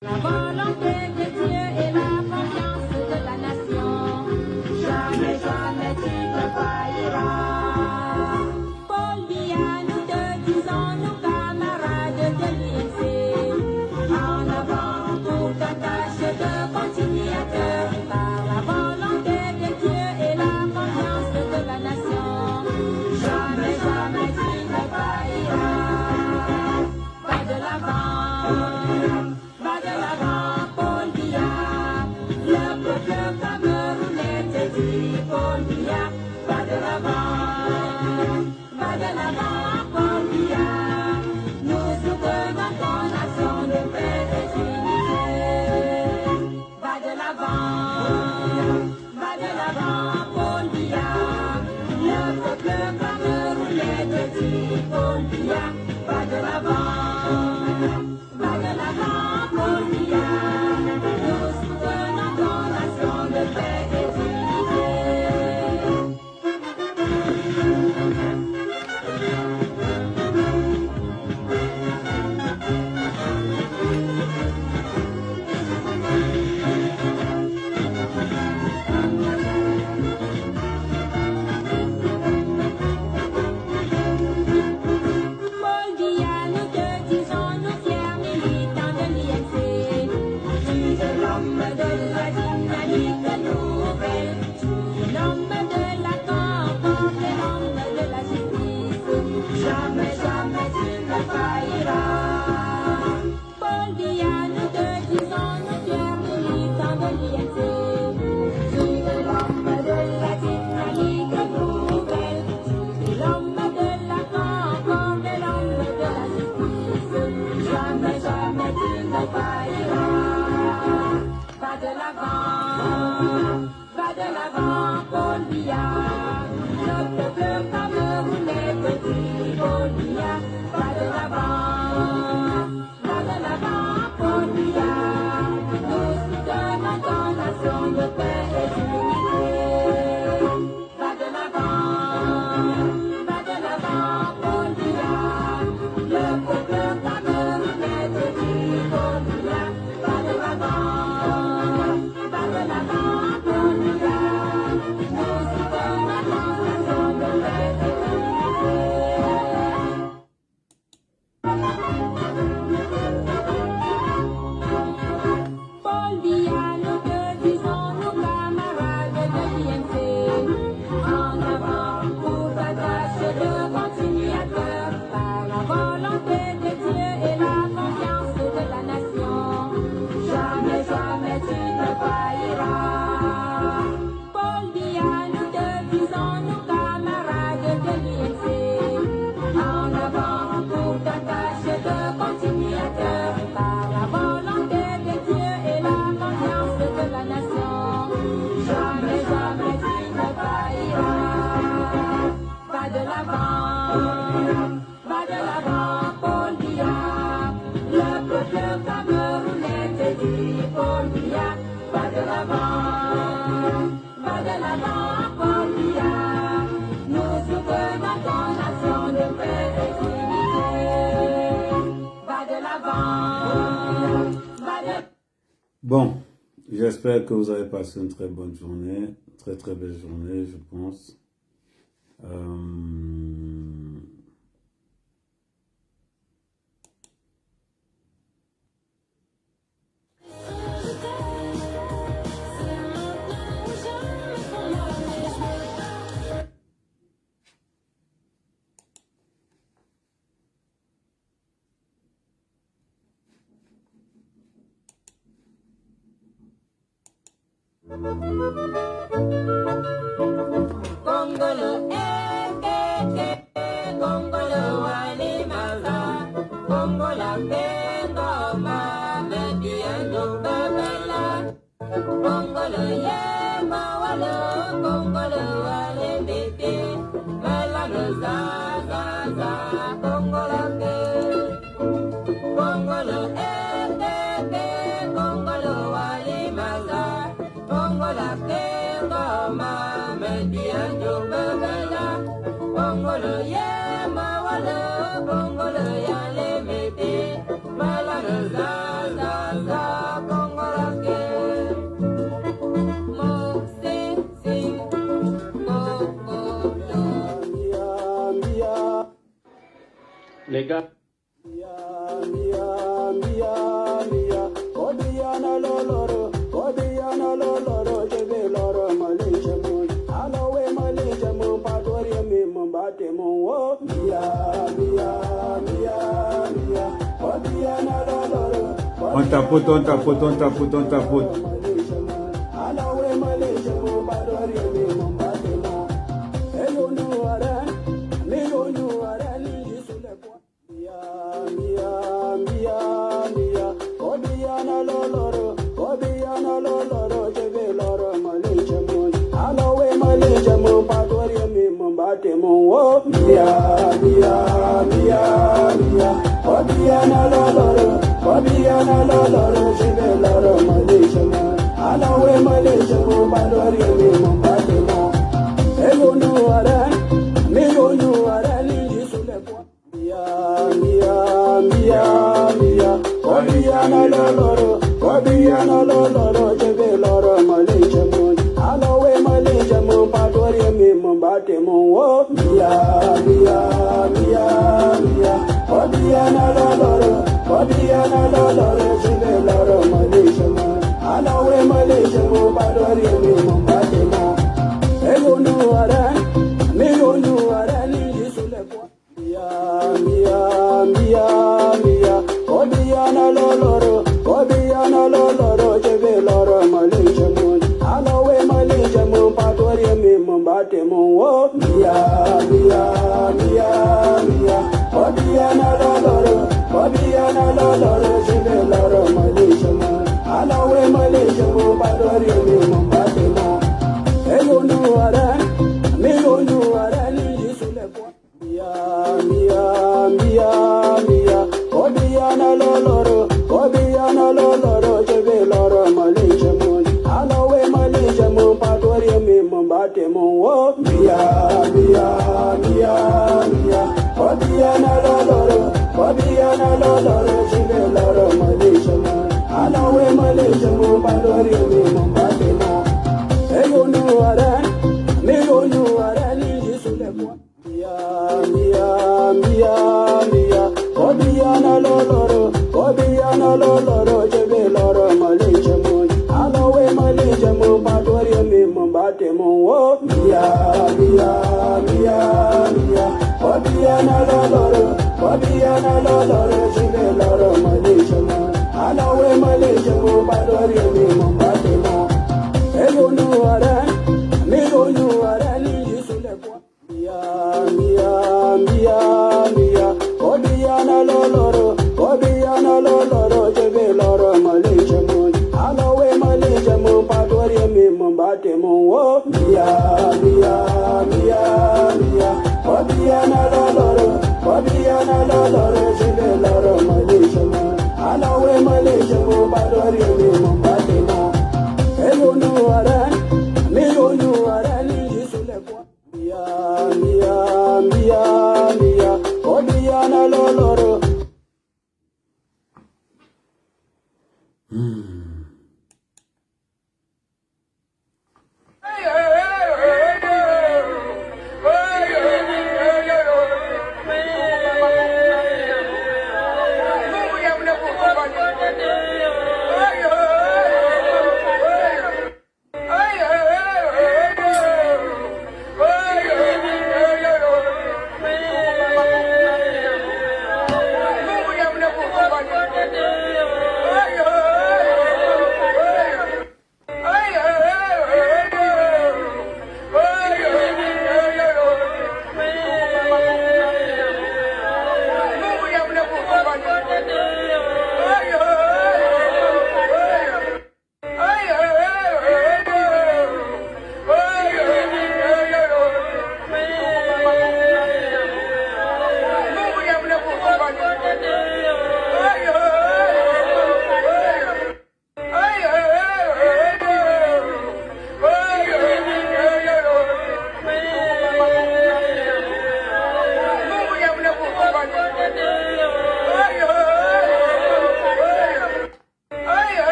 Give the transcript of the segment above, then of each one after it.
La volonté de Dieu et la confiance de la nation. Jamais, jamais tu ne failliras. Paul Biya, nous te disons, nous camarades de l'INC. En avant pour ta tâche de continuateur. Par la volonté de Dieu et la confiance de la nation. Jamais, jamais tu ne failliras. Va de l'avant. Va de l'avant, Paul Biya. Le peuple camerounais te dit, Paul Biya. Va de l'avant, Paul Biya. Nous soutenons ton nation de paix et d'unité. Va de l'avant, Paul Biya. Le peuple camerounais te dit, Paul Biya. Va de l'avant, Paul Biya. Nous soutenons ton nation de paix et d'unité. Paul Biya, nous te disons, nous fiers militants de l'INC. Tu es l'homme de la dynamique nouvelle. Tu es l'homme de la concorde et l'homme de la justice. Jamais, jamais tu ne failliras. Paul Biya, nous te disons, nous fiers militants de l'INC. Tu es l'homme de la dynamique nouvelle. Tu es l'homme de la concorde et l'homme de la justice. Jamais, jamais tu ne failliras. Va de l'avant, Paul Biya. Le peuple camerounais te dit, Paul Biya. Va de l'avant, Paul Biya. Nous soutenons ton nation de paix et d'unité. Va de l'avant, Paul Biya. Le peuple camerounais te dit, Paul Biya. Va de l'avant, Paul Biya. Nous soutenons ton nation de paix et d'unité. Paul Biya, nous te disons, nous camarades de l'INC. En avant pour ta tâche de continuateur. Par la volonté de Dieu et la confiance de la nation. Jamais, jamais tu ne failliras. Paul Biya, nous te disons, nous camarades de l'INC. En avant pour ta tâche de continuateur. Par la volonté de Dieu et la confiance de la nation. Jamais, jamais tu ne failliras. Va de l'avant, Paul Biya. Le peuple camerounais te dit, Paul Biya. Va de l'avant, Paul Biya. Nous soutenons ton nation de paix et d'unité. Va de l'avant, Bon, j'espère que vous avez passé une très bonne journée, très très belle journée, je pense. Congolo, Congolo, Walimaza, Congola, Bengoma, Mediendo, Babela, Congolo, Yema, Walo, Congolo, Walimiti, Melano, Zaza, Congola, Congolo, Congolo, Walimaza, Congola, Bengoma, Mediendo, Babela, Congolo, Yema, Walo, Congolo, Yalimiti, Melano, Zaza. Les gars. On tapote, on tapote, on tapote, on tapote.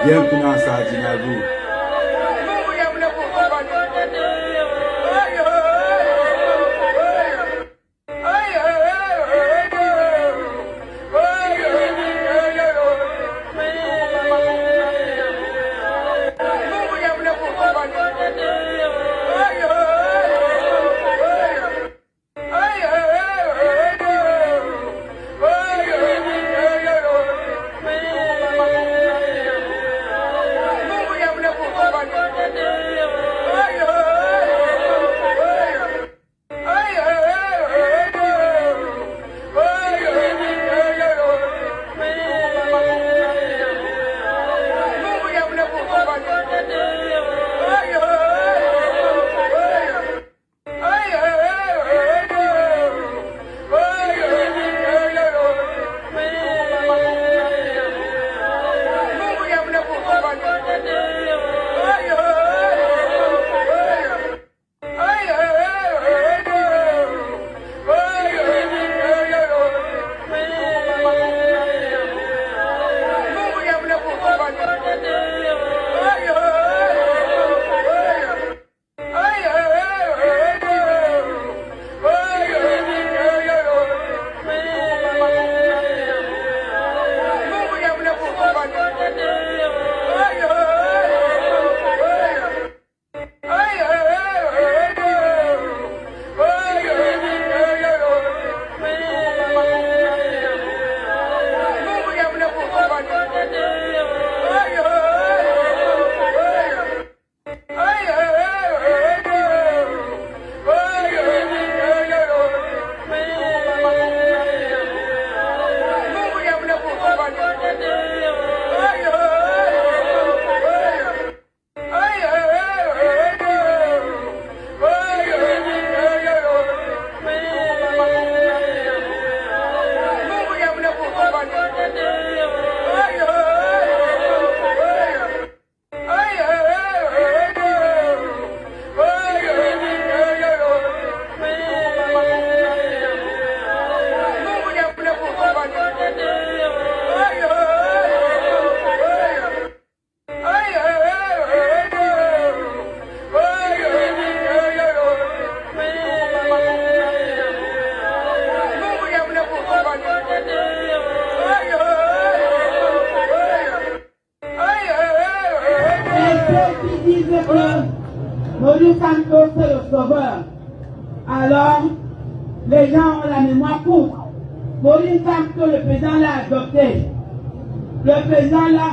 Bien pour nous, ça dit la vie. Maurice Santos, c'est le sauveur. Alors, les gens ont la mémoire courte. Maurice Santos, le président l'a adopté. Le président l'a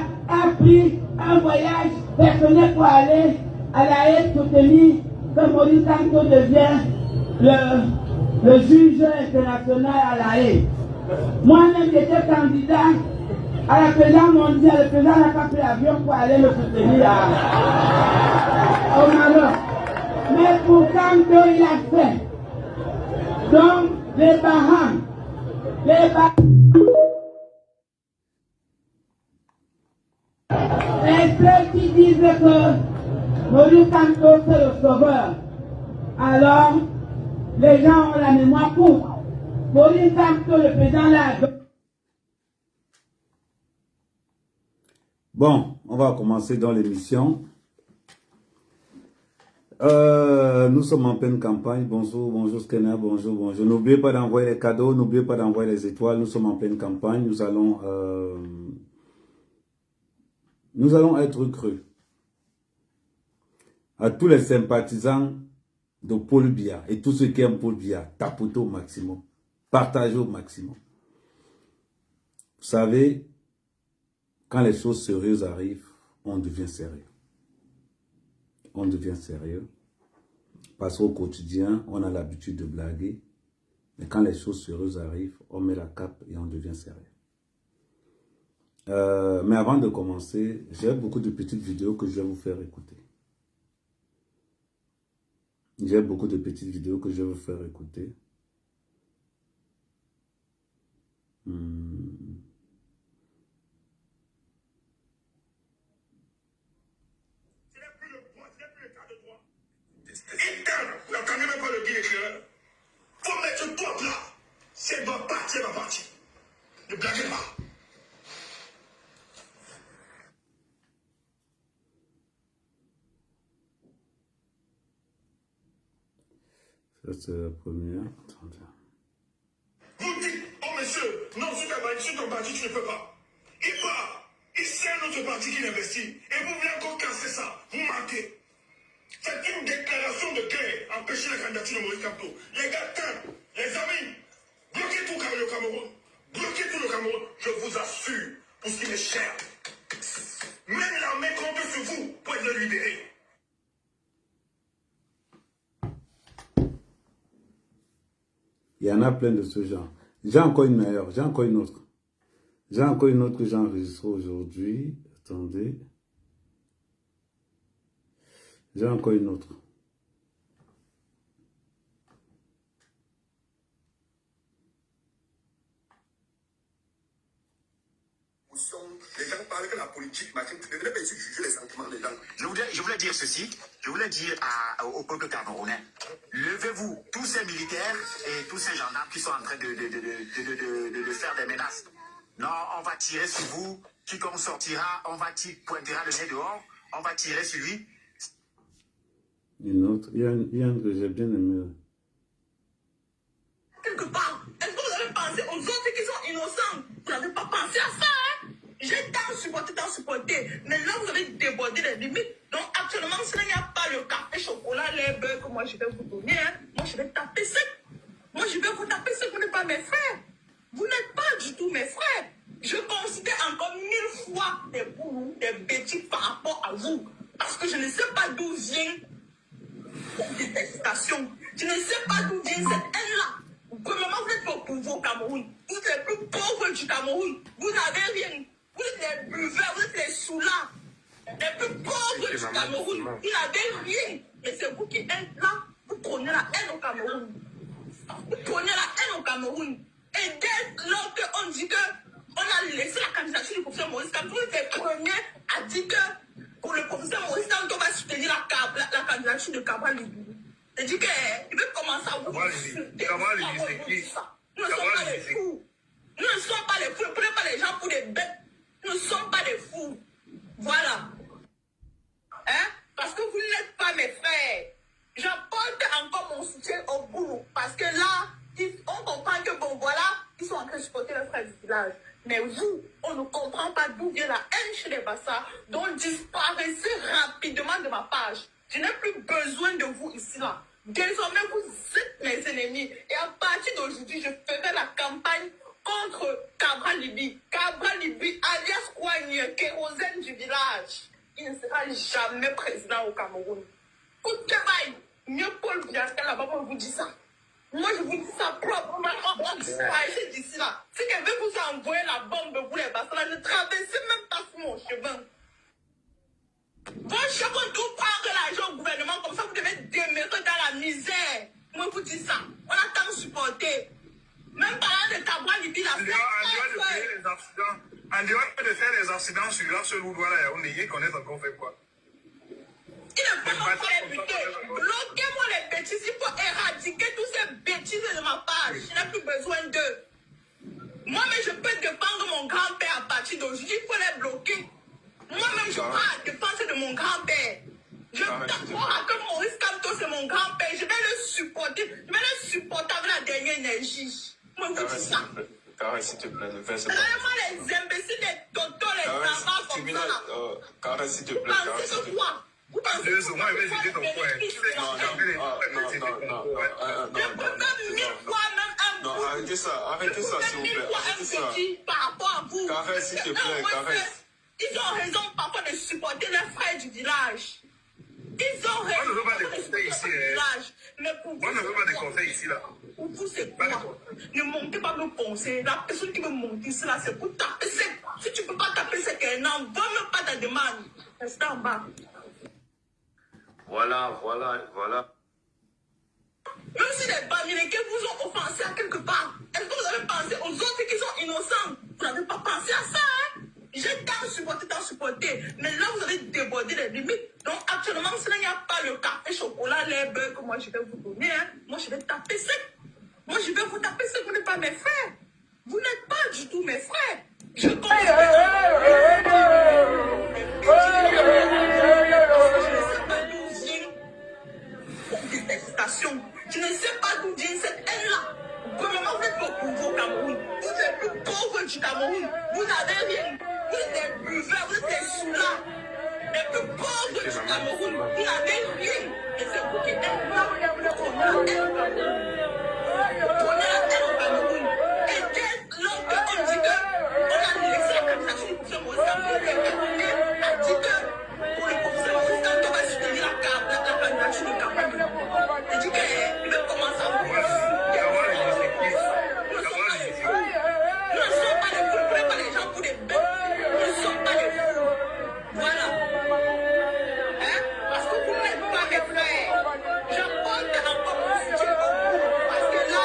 pris un voyage personnel pour aller à la Haye soutenir que Maurice Santos devient le juge international à la Haye. Moi-même, j'étais candidat à la présidence mondiale. Le président n'a pas pris l'avion pour aller le soutenir au Maroc. Mais pour Santos, il a fait. Donc, les Bahamas, et ceux qui disent que Maurice Santos c'est le sauveur, alors les gens ont la mémoire courte. Maurice Santos, le président l'a adopté. Bon, on va commencer dans l'émission. Nous sommes en pleine campagne. Bonjour, bonjour Scanner, bonjour, bonjour. N'oubliez pas d'envoyer les cadeaux, n'oubliez pas d'envoyer les étoiles. Nous sommes en pleine campagne. Nous allons être crus. À tous les sympathisants de Paul Biya et tous ceux qui aiment Paul Biya, tapotez au maximum. Partagez au maximum. Vous savez, quand les choses sérieuses arrivent, on devient sérieux. On devient sérieux. Parce qu'au quotidien, on a l'habitude de blaguer. Mais quand les choses sérieuses arrivent, on met la cape et on devient sérieux. Mais avant de commencer, j'ai beaucoup de petites vidéos que je vais vous faire écouter. J'ai beaucoup de petites vidéos que je vais vous faire écouter. N'entendez même pas le directeur. Faut mettre ce pote là. C'est ma partie, Ne blaguez pas. Ça, c'est la première. Attendez. Vous dites, oh monsieur, non, sur ton parti, tu ne peux pas. Il part. Et c'est un autre parti qui investit. Et vous voulez encore casser ça. Vous mentez. C'est une déclaration de guerre. Empêcher la candidature de Maurice Kamto. Les gars, les amis, bloquez tout le Cameroun. Bloquez tout le Cameroun. Je vous assure, pour ce qui m'est cher. Même l'armée compte sur vous pour être le libérer. Il y en a plein de ce genre. J'ai encore une meilleure. J'ai encore une autre. J'ai encore une autre que j'ai enregistrée aujourd'hui. Attendez. J'ai encore une autre. Les gens parlent que la politique, machin, tu ne devrais pas essayer de juger les sentiments des gens. Je voulais dire ceci, je voulais dire au peuple camerounais, levez-vous, tous ces militaires et tous ces gendarmes qui sont en train de faire des menaces. Non, on va tirer sur vous, quiconque sortira, pointera le nez dehors, on va tirer sur lui. Une autre, il y a une que j'ai bien aimée. Quelque part, est-ce que vous avez pensé aux autres qui sont innocents? Vous n'avez pas pensé à ça, hein? J'ai tant supporté, mais là vous avez débordé les limites. Donc actuellement, s'il n'y a pas le café, chocolat, les beurres que moi je vais vous donner, hein, moi je vais taper sec. Moi je vais vous taper sec, vous n'êtes pas mes frères. Vous n'êtes pas du tout mes frères. Je considère encore 1000 fois des bourreaux, des bêtises par rapport à vous. Parce que je ne sais pas d'où vient cette détestation. Je ne sais pas d'où vient cette haine-là. Premièrement, vous êtes au pouvoir au Cameroun. Vous êtes les plus pauvres du Cameroun. Vous n'avez rien. Vous êtes les buveurs, vous êtes les soulats. Les plus pauvres du Cameroun. Vous n'avez rien. Mais c'est vous qui êtes là. Vous prenez la haine au Cameroun. Vous prenez la haine au Cameroun. Et dès lors qu'on dit qu'on a laissé la candidature du professeur Maurice Kamto, vous êtes les premiers à dire que pour le professeur Maurice Kamto, on va soutenir la candidature de Cabral Libou. Je dis qu'il veut commencer à vous insulter. Nous ne sommes pas des fous. Nous ne sommes pas des fous. Ne prenez pas les gens pour des bêtes. Nous ne sommes pas des fous. Voilà. Hein? Parce que vous n'êtes pas mes frères. J'apporte encore mon soutien au boulot. Parce que là, on comprend que bon, voilà, ils sont en train de supporter le frère du village. Mais vous, on ne comprend pas d'où vient la haine chez les Bassas. Donc disparaissez rapidement de ma page. Je n'ai plus besoin de vous ici là. Désormais, vous êtes mes ennemis. Et à partir d'aujourd'hui, je ferai la campagne contre Cabral Libby. Cabral Libby, alias Kouagne, kérosène du village. Il ne sera jamais président au Cameroun. Coup de travail, mieux Paul Bianca là-bas, moi je vous dis ça. Moi je vous dis ça proprement. On disparaît d'ici là. Si quelqu'un vous a envoyé la bombe, vous les bassins là, ne traversez même pas sur mon chemin. Vos chevaux doivent prendre l'argent au gouvernement, comme ça vous devez demeurer dans la misère. Moi je vous dis ça. On a tant supporté. Même parlant de Cabral Libby, la En dehors de faire les accidents sur la seule route, voilà, on y connaît encore fait quoi. Il ne faut pas les buter. Bloquez-moi les bêtises. Il faut éradiquer toutes ces bêtises de ma page. Je n'ai plus besoin d'eux. Moi-même, je peux défendre mon grand-père à partir d'aujourd'hui. Il faut les bloquer. Moi-même, je vais défendre de mon grand-père. Je crois que Maurice Kamto, c'est mon grand-père. Je vais le supporter. Je vais le supporter avec la dernière énergie. Moi, je vous dis ça. Carré, s'il te plaît, ne fais ça. Vraiment, les imbéciles, les totos, les enfants comme ça. Carré, s'il te plaît. Vous pensez que quoi? Vous pensez que Moi, je vais citer ton point. Non, arrêtez ça, s'il vous plaît. Arrêtez ça. Par rapport à vous. Carré, s'il te plaît, carré. Ils ont raison parfois de supporter les frères du village. Ils ont raison. Moi, je ne veux pas des conseils ici. Mais pour vous, Moi, je ne veux pas des conseils ici, là. pour vous, c'est quoi? Ne montez pas me conseiller. La personne qui veut monter ici, là, c'est pour taper sec. Si tu ne peux pas taper sec, n'envoie même pas ta demande. Reste en bas. Voilà. Même si les Bamileke vous ont offensé à quelque part, est-ce que vous avez pensé aux autres qui sont innocents? Vous n'avez pas pensé à ça, hein? J'ai tant supporté, mais là vous avez débordé les limites. Donc actuellement, s'il n'y a pas le café, chocolat, les beurres que moi je vais vous donner, hein, moi je vais taper sec. Moi je vais vous taper sec, vous n'êtes pas mes frères. Vous n'êtes pas du tout mes frères. Je détestation. Tu ne sais pas d'où vient cette haine-là. Premièrement, vous êtes au pouvoir au Cameroun. Vous êtes les plus pauvres du Cameroun. Vous n'avez rien. Vous êtes des buveurs, vous êtes des sous-là. Les plus pauvres du Cameroun. Vous n'avez rien. Et c'est vous qui êtes là. Vous prenez la haine au Cameroun. Vous prenez la haine au Cameroun. Et dès lors qu'on dit qu'on a laissé la candidature du professeur Maurice Kamto, le Camerounais a dit que pour le professeur Maurice Kamto, on va soutenir la candidature de campagne. Il dit qu'il veut commencer à vous. Nous ne sommes pas des fous, nous ne prenons pas les gens pour des bêtes. Nous ne sommes pas des fous. Voilà. Hein? Parce que vous n'êtes pas mes frères. J'apporte encore mon soutien au vous. Parce que là,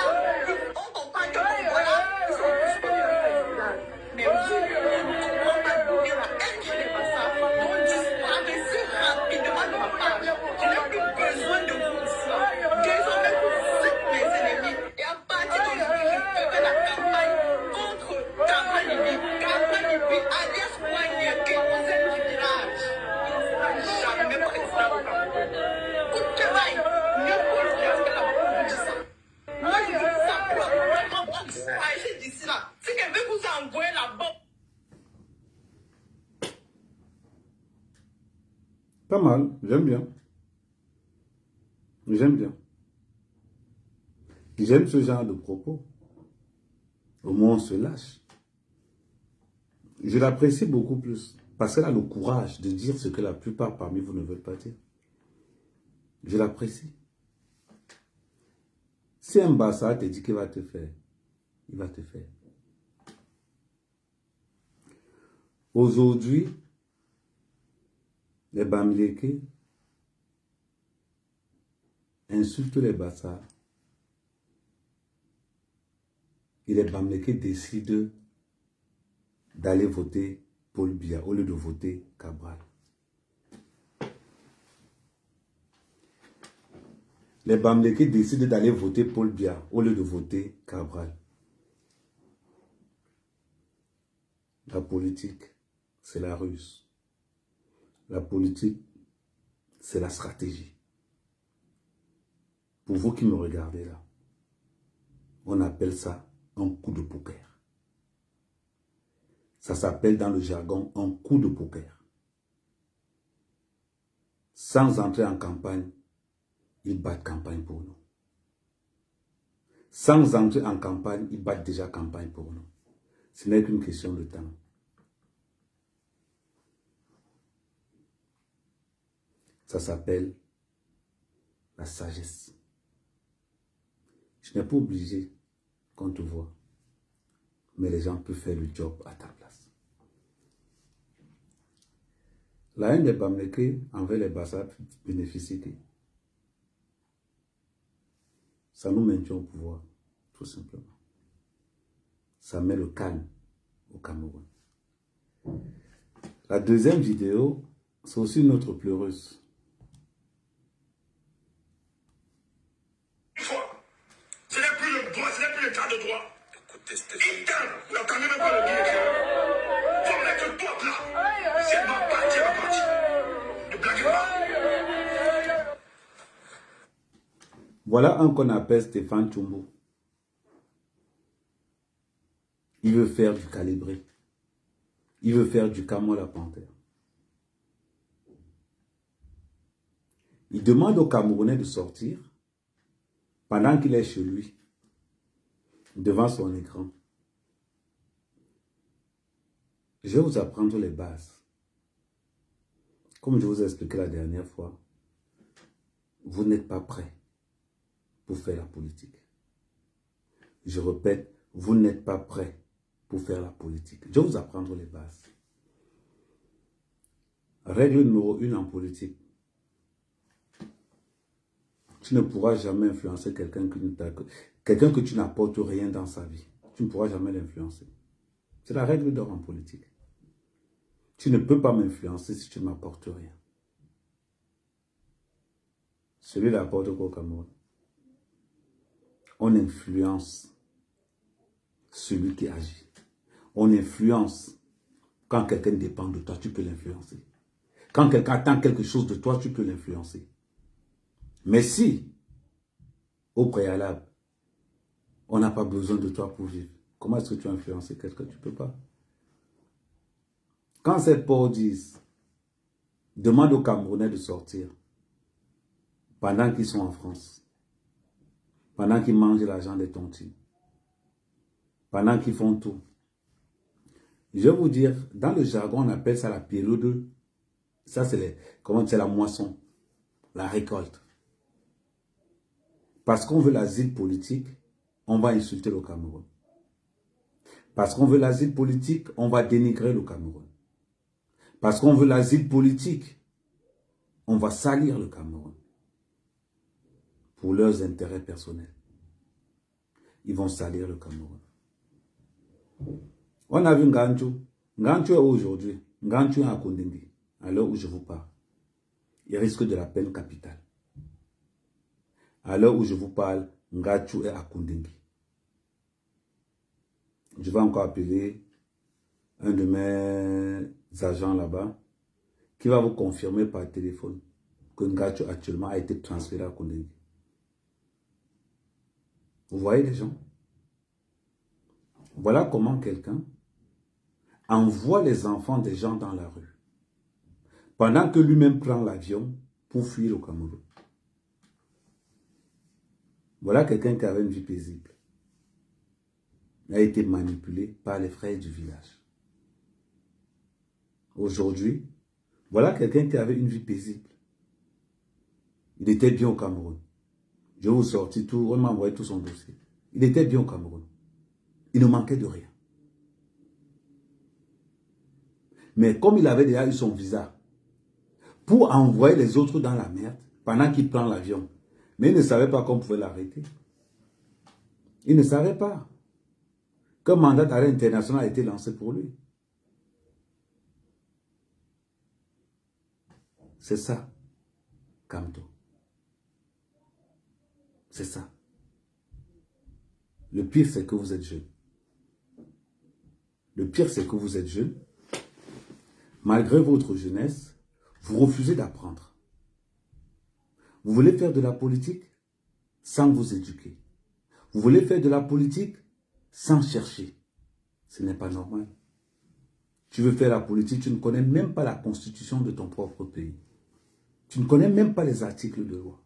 on comprend que voilà, ils sont tous pas des frères. Mais vous, on ne comprend pas d'où vient la haine chez les Bassas. Donc disparaissez rapidement de ma page. Je n'ai plus besoin de vous ici. Désormais, vous êtes mes ennemis. Et à partir d'aujourd'hui, je ferai la campagne contre Cameroun Libi. Cameroun Libi, alias Wanyeke, vous êtes du village. Il ne sera jamais président au Cameroun. Koukebaï, mieux pour le dire que là-bas, vous dites ça. Moi, je dis ça pour vraiment vous disparaître d'ici là. Si quelqu'un vous a envoyé là-bas. Pas mal, j'aime bien. J'aime bien. J'aime ce genre de propos. Au moins on se lâche. Je l'apprécie beaucoup plus. Parce qu'elle a le courage de dire ce que la plupart parmi vous ne veulent pas dire. Je l'apprécie. Si un Bassa te dit qu'il va te faire, il va te faire. Aujourd'hui, les Bamileke insultent les Bassa. Et les Bamileke décident d'aller voter Paul Biya au lieu de voter Cabral. Les Bamileke décident d'aller voter Paul Biya au lieu de voter Cabral. La politique, c'est la ruse. La politique, c'est la stratégie. Pour vous qui me regardez là, on appelle ça un coup de poker. Ça s'appelle dans le jargon un coup de poker. Sans entrer en campagne, ils battent campagne pour nous. Sans entrer en campagne, ils battent déjà campagne pour nous. Ce n'est qu'une question de temps. Ça s'appelle la sagesse. Je n'ai pas obligé qu'on te voit, mais les gens peuvent faire le job à ta place. La haine des Bamileke envers les Bassa bénéficie. Ça nous maintient au pouvoir, tout simplement. Ça met le calme au Cameroun. La deuxième vidéo, c'est aussi une autre pleureuse. Ce n'est plus le droit, ce n'est plus le cas de droit. Écoutez, Stéphane, il n'a quand même pas le bien. Faut mettre toi là. C'est ma partie, ma partie. Ne blaguez pas. Voilà un qu'on appelle Stéphane Tchumbo. Il veut faire du calibré. Il veut faire du Camo la panthère. Il demande aux Camerounais de sortir pendant qu'il est chez lui, devant son écran. Je vais vous apprendre les bases. Comme je vous ai expliqué la dernière fois, vous n'êtes pas prêt pour faire la politique. Je répète, vous n'êtes pas prêt pour faire la politique. Je vais vous apprendre les bases. Règle numéro 1 en politique. Tu ne pourras jamais influencer quelqu'un que tu n'apportes rien dans sa vie. Tu ne pourras jamais l'influencer. C'est la règle d'or en politique. Tu ne peux pas m'influencer si tu ne m'apportes rien. Celui-là apporte quoi au Cameroun? On influence celui qui agit. On influence quand quelqu'un dépend de toi, tu peux l'influencer. Quand quelqu'un attend quelque chose de toi, tu peux l'influencer. Mais si au préalable. On n'a pas besoin de toi pour vivre. Comment est-ce que tu as influencé quelqu'un? Tu ne peux pas. Quand ces porcs disent, demande aux Camerounais de sortir, pendant qu'ils sont en France, pendant qu'ils mangent l'argent des tontines, pendant qu'ils font tout. Je vais vous dire, dans le jargon, on appelle ça la période. Ça, c'est la moisson, la récolte. Parce qu'on veut l'asile politique, on va insulter le Cameroun. Parce qu'on veut l'asile politique, on va dénigrer le Cameroun. Parce qu'on veut l'asile politique, on va salir le Cameroun. Pour leurs intérêts personnels. Ils vont salir le Cameroun. On a vu Nganchou. Nganchou est aujourd'hui. Nganchou est à Kondengui, à l'heure où je vous parle. Il risque de la peine capitale. À l'heure où je vous parle, Nganchou est à Kondengui. Je vais encore appeler un de mes agents là-bas qui va vous confirmer par téléphone que Nganchou actuellement a été transféré à Kondengui. Vous voyez les gens? Voilà comment quelqu'un envoie les enfants des gens dans la rue pendant que lui-même prend l'avion pour fuir au Cameroun. Voilà quelqu'un qui avait une vie paisible. Il a été manipulé par les frères du village. Aujourd'hui, voilà quelqu'un qui avait une vie paisible. Il était bien au Cameroun. Je vous sortis tout, on m'a envoyé tout son dossier. Il était bien au Cameroun. Il ne manquait de rien. Mais comme il avait déjà eu son visa, pour envoyer les autres dans la merde, pendant qu'il prend l'avion, mais il ne savait pas qu'on pouvait l'arrêter. Il ne savait pas qu'un mandat d'arrêt international a été lancé pour lui. C'est ça, Kamto. C'est ça. Le pire, c'est que vous êtes jeune. Le pire, c'est que vous êtes jeune. Malgré votre jeunesse, vous refusez d'apprendre. Vous voulez faire de la politique sans vous éduquer. Vous voulez faire de la politique sans chercher. Ce n'est pas normal. Tu veux faire la politique, tu ne connais même pas la constitution de ton propre pays. Tu ne connais même pas les articles de loi.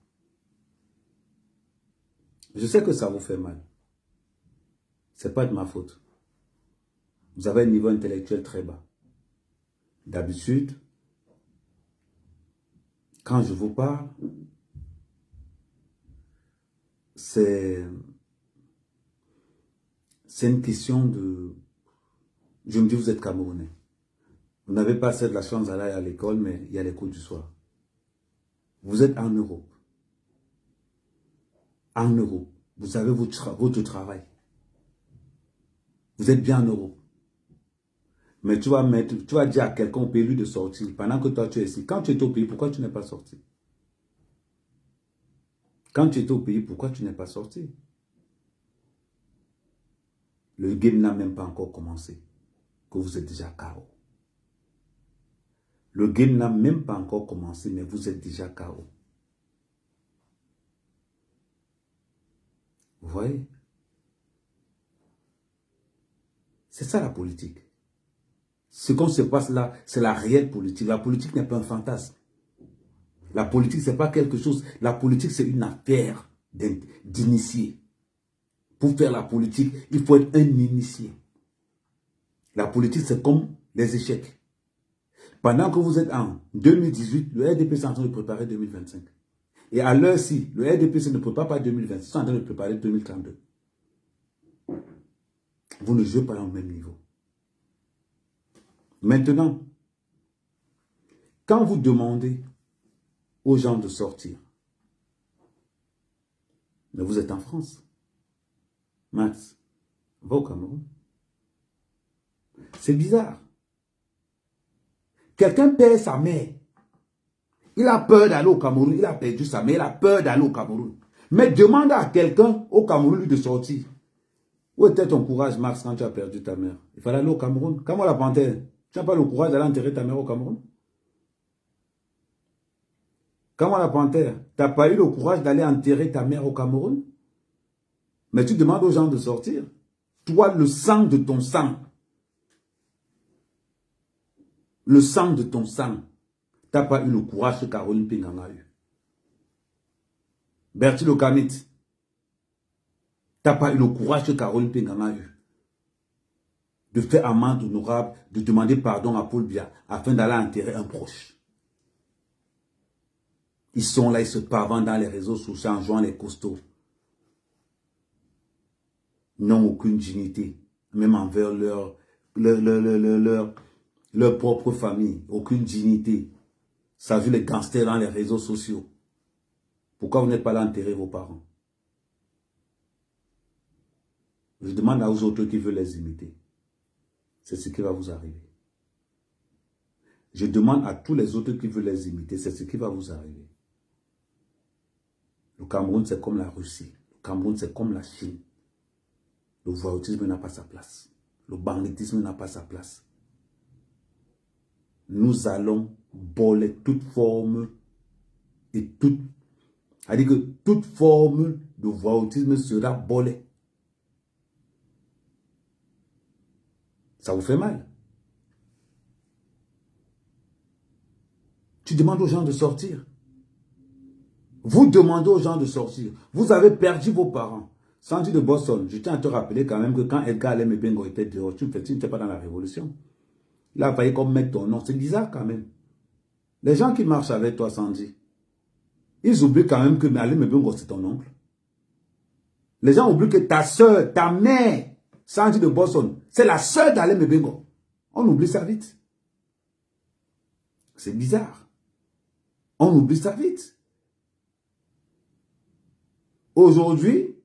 Je sais que ça vous fait mal. Ce n'est pas de ma faute. Vous avez un niveau intellectuel très bas. D'habitude, quand je vous parle, c'est une question de... Je me dis, vous êtes Camerounais. Vous n'avez pas assez de la chance d'aller à l'école, mais il y a les cours du soir. Vous êtes en Europe. En Europe. Vous avez votre travail. Vous êtes bien en Europe. Mais tu vas dire à quelqu'un au pays lui de sortir pendant que toi tu es ici. Quand tu étais au pays, pourquoi tu n'es pas sorti? Quand tu étais au pays, pourquoi tu n'es pas sorti? Le game n'a même pas encore commencé. Que vous êtes déjà KO. Le game n'a même pas encore commencé, mais vous êtes déjà KO. Vous voyez? C'est ça la politique. Ce qu'on se passe là, c'est la réelle politique. La politique n'est pas un fantasme. La politique, ce n'est pas quelque chose. La politique, c'est une affaire d'initié. Pour faire la politique, il faut être un initié. La politique, c'est comme les échecs. Pendant que vous êtes en 2018, le RDP est en train de préparer 2025. Et à l'heure-ci, le RDPC ne prépare pas 2026, ils sont en train de préparer 2032. Vous ne jouez pas au même niveau. Maintenant, quand vous demandez aux gens de sortir, mais vous êtes en France. Max, va au Cameroun. C'est bizarre. Quelqu'un perd sa mère. Il a peur d'aller au Cameroun. Il a perdu sa mère. Il a peur d'aller au Cameroun. Mais demande à quelqu'un au Cameroun lui de sortir. Où était ton courage, Max, quand tu as perdu ta mère? Il fallait aller au Cameroun. Comment la panthère? Tu n'as pas le courage d'aller enterrer ta mère au Cameroun? Comment la panthère? Tu n'as pas eu le courage d'aller enterrer ta mère au Cameroun? Mais tu demandes aux gens de sortir. Toi, le sang de ton sang. Le sang de ton sang. Tu n'as pas eu le courage que Caroline Pinganga a eu. Bertie Lokamit. Tu n'as pas eu le courage que Caroline Pinganga a eu. De faire amende honorable, de demander pardon à Paul Biya afin d'aller enterrer un proche. Ils sont là, ils se pavanent dans les réseaux sociaux en jouant les costauds. Ils n'ont aucune dignité, même envers leur propre famille. Aucune dignité. Ça joue les gangsters dans les réseaux sociaux. Pourquoi vous n'êtes pas là enterrer vos parents? Je demande aux autres qui veulent les imiter. C'est ce qui va vous arriver. Je demande à tous les autres qui veulent les imiter, c'est ce qui va vous arriver. Le Cameroun, c'est comme la Russie. Le Cameroun, c'est comme la Chine. Le voyoutisme n'a pas sa place. Le banditisme n'a pas sa place. Nous allons voler toute forme et toute... C'est-à-dire que toute forme de voyoutisme sera volée. Ça vous fait mal. Tu demandes aux gens de sortir. Vous demandez aux gens de sortir. Vous avez perdu vos parents. Sandy de Boston, je tiens à te rappeler quand même que quand Edgar Allen Bengo était dehors, tu n'étais pas dans la révolution. Il a failli comme mettre ton nom. C'est bizarre quand même. Les gens qui marchent avec toi, Sandy, ils oublient quand même que Allen Bengo, c'est ton oncle. Les gens oublient que ta soeur, ta mère, Sandy de Boston, c'est la soeur d'Allen Bengo. On oublie ça vite. C'est bizarre. On oublie ça vite. Aujourd'hui,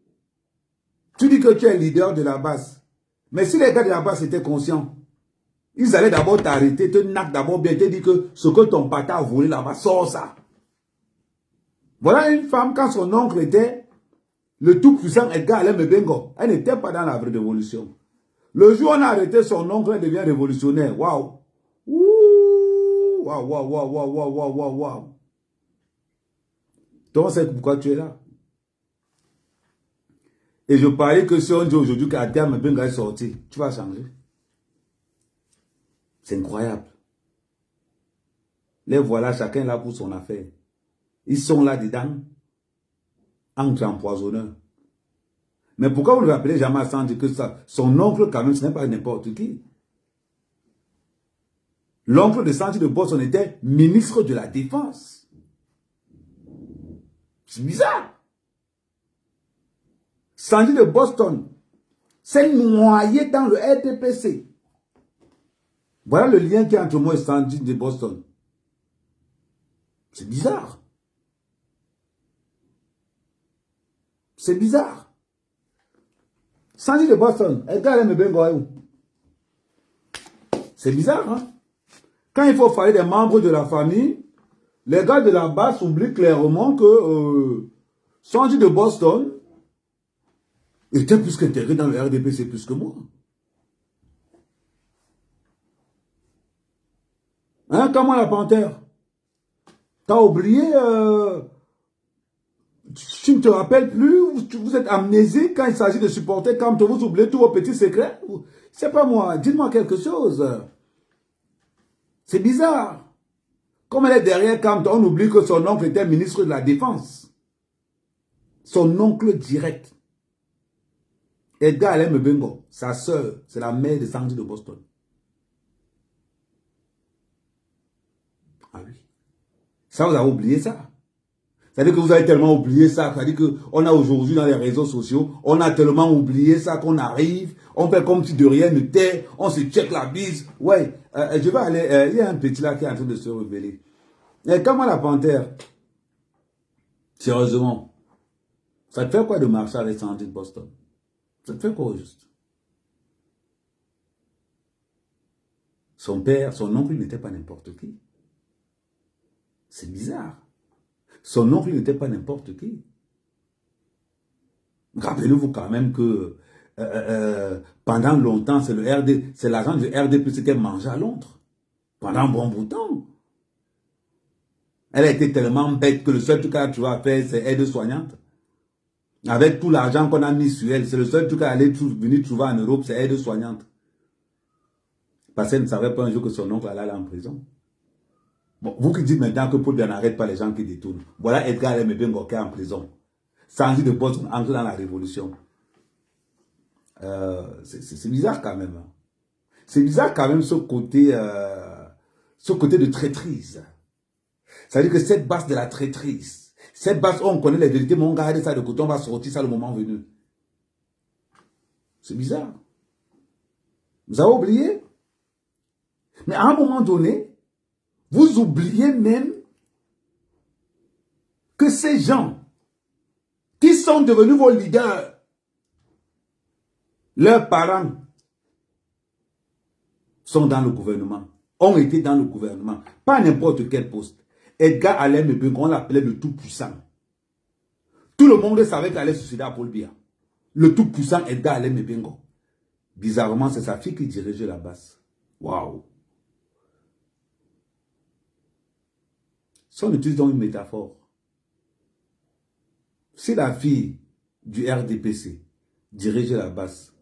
tu dis que tu es leader de la base. Mais si les gars de la base étaient conscients, ils allaient d'abord t'arrêter, te knock d'abord bien, te dire que ce que ton papa a volé là-bas, sort ça. Voilà une femme, quand son oncle était le tout-puissant Edgar Allen Bengo, elle n'était pas dans la vraie révolution. Le jour où on a arrêté son oncle, elle devient révolutionnaire. Waouh! Waouh, waouh, waouh, waouh, waouh, waouh, waouh. Donc, c'est pourquoi tu es là. Et je parlais que si on dit aujourd'hui qu'Adam Benga est sorti, tu vas changer. C'est incroyable. Les voilà, chacun là pour son affaire. Ils sont là dedans, entre empoisonneurs. Mais pourquoi vous ne l'appelez jamais sans dire que ça, son oncle quand même, ce n'est pas n'importe qui. L'oncle de Sandy de Boston était ministre de la Défense. C'est bizarre. Sandy de Boston s'est noyé dans le RDPC. Voilà le lien qui est entre moi et Sandy de Boston. C'est bizarre. C'est bizarre. Sandy de Boston, Edgar Allen Bengo est où? C'est bizarre, hein? Quand il faut parler des membres de la famille, les gars de la base oublient clairement que Sandy de Boston était plus qu'intégré dans le RDPC plus que moi. Hein, comment la panthère? T'as oublié, tu ne te rappelles plus, vous êtes amnésique quand il s'agit de supporter quand vous oubliez tous vos petits secrets? C'est pas moi, dites-moi quelque chose. C'est bizarre. Comme elle est derrière Camp, on oublie que son oncle était ministre de la Défense. Son oncle direct. Edgar Allen Bengo, sa sœur, c'est la mère de Sandy de Boston. Ah oui. Ça, vous avez oublié ça. C'est-à-dire que vous avez tellement oublié ça. C'est-à-dire qu'on a aujourd'hui dans les réseaux sociaux, on a tellement oublié ça qu'on arrive, on fait comme si de rien n'était, on se check la bise. Ouais, je vais aller, il y a un petit là qui est en train de se révéler. Et comment la panthère? Sérieusement, ça te fait quoi de marcher avec Sandy de Boston? Ça te fait quoi au juste? Son père, son oncle n'était pas n'importe qui. C'est bizarre. Son oncle n'était pas n'importe qui. Rappelez-vous quand même que pendant longtemps, c'est l'agent du RDPC qui a mangé à Londres. Pendant un bon bout de temps. Elle a été tellement bête que le seul truc qu'elle a trouvé à faire, c'est aide-soignante. Avec tout l'argent qu'on a mis sur elle, c'est le seul truc qu'elle allait venir trouver en Europe, c'est aide soignante. Parce qu'elle ne savait pas un jour que son oncle allait aller en prison. Bon, vous qui dites maintenant que Paul Biya n'arrête pas les gens qui détournent. Voilà Edgar Lemebingo qui est en prison. Sanji de Boston entre dans la révolution. C'est bizarre quand même. Hein. C'est bizarre quand même ce côté de traîtrise. Ça veut dire que cette base de la traîtrise, cette base où on connaît les vérités, mais on garde ça de côté, on va sortir ça le moment venu. C'est bizarre. Vous avez oublié? Mais à un moment donné, vous oubliez même que ces gens qui sont devenus vos leaders, leurs parents sont dans le gouvernement, ont été dans le gouvernement, pas n'importe quel poste. Edgar Alain Mebingo, on l'appelait le tout-puissant. Tout le monde savait qu'il allait succéder à Paul Biya. Le tout-puissant Edgar Alain Mebingo. Bizarrement, c'est sa fille qui dirigeait la base. Waouh! Si on utilise donc une métaphore, si la fille du RDPC dirige la base,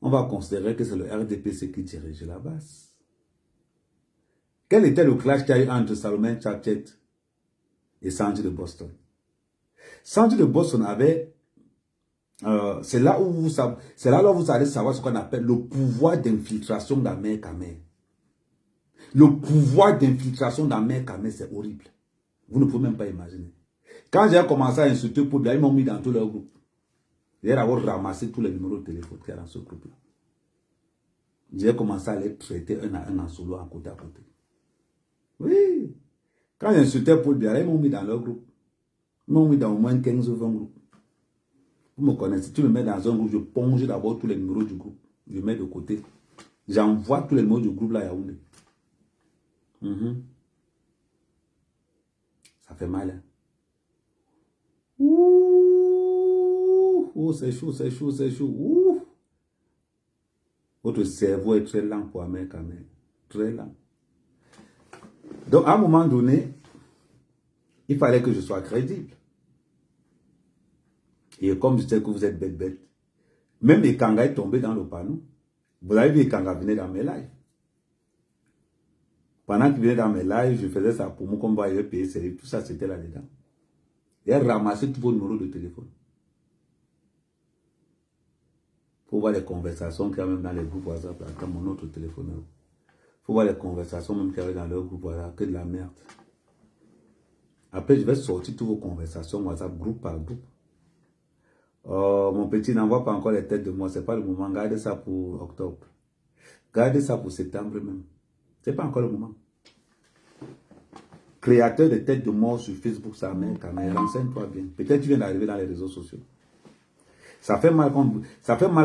on va considérer que c'est le RDPC qui dirige la base. Quel était le clash qu'il y a eu entre Salomon Tchatchet et Sanji de Boston? Sanji de Boston avait... c'est là où vous allez savoir ce qu'on appelle le pouvoir d'infiltration d'Ahmed Kamel. Le pouvoir d'infiltration d'Ahmed Kamel, c'est horrible. Vous ne pouvez même pas imaginer. Quand j'ai commencé à insulter Paul Biya, ils m'ont mis dans tous leurs groupes. J'ai d'abord ramassé tous les numéros de téléphone qu'il y a dans ce groupe-là. J'ai commencé à les traiter un à un en solo, à côté. Oui. Quand j'insultais Paul Biya, ils m'ont mis dans leur groupe. Ils m'ont mis dans au moins 15 ou 20 groupes. Vous me connaissez, si tu me mets dans un groupe, je ponge d'abord tous les numéros du groupe. Je mets de côté. J'envoie tous les numéros du groupe là à Yaoundé. Ça fait mal. Hein? Ouh, oh, c'est chaud, c'est chaud, c'est chaud. Ouh. Votre cerveau est très lent pour Ahmed Kamel. Très lent. Donc, à un moment donné, il fallait que je sois crédible. Et comme je sais que vous êtes bête, même Ekanga est tombé dans le panneau. Vous avez vu Ekanga venir dans mes lives. Pendant qu'il venait dans mes lives, je faisais ça pour moi, comme va payer ses tout ça, c'était là-dedans. Et elle ramassait tous vos numéros de téléphone. Pour voir les conversations qu'il y a même dans les groupes WhatsApp, dans mon autre téléphone. Pour voir les conversations même qu'il y avait dans leur groupe WhatsApp, que de la merde. Après, je vais sortir toutes vos conversations WhatsApp, groupe par groupe. Oh, mon petit, n'envoie pas encore les têtes de moi, c'est pas le moment. Gardez ça pour octobre. Gardez ça pour septembre même. C'est pas encore le moment. Créateur de têtes de mort sur Facebook, ça mène quand même. Renseigne-toi bien. Peut-être tu viens d'arriver dans les réseaux sociaux. Ça fait mal quand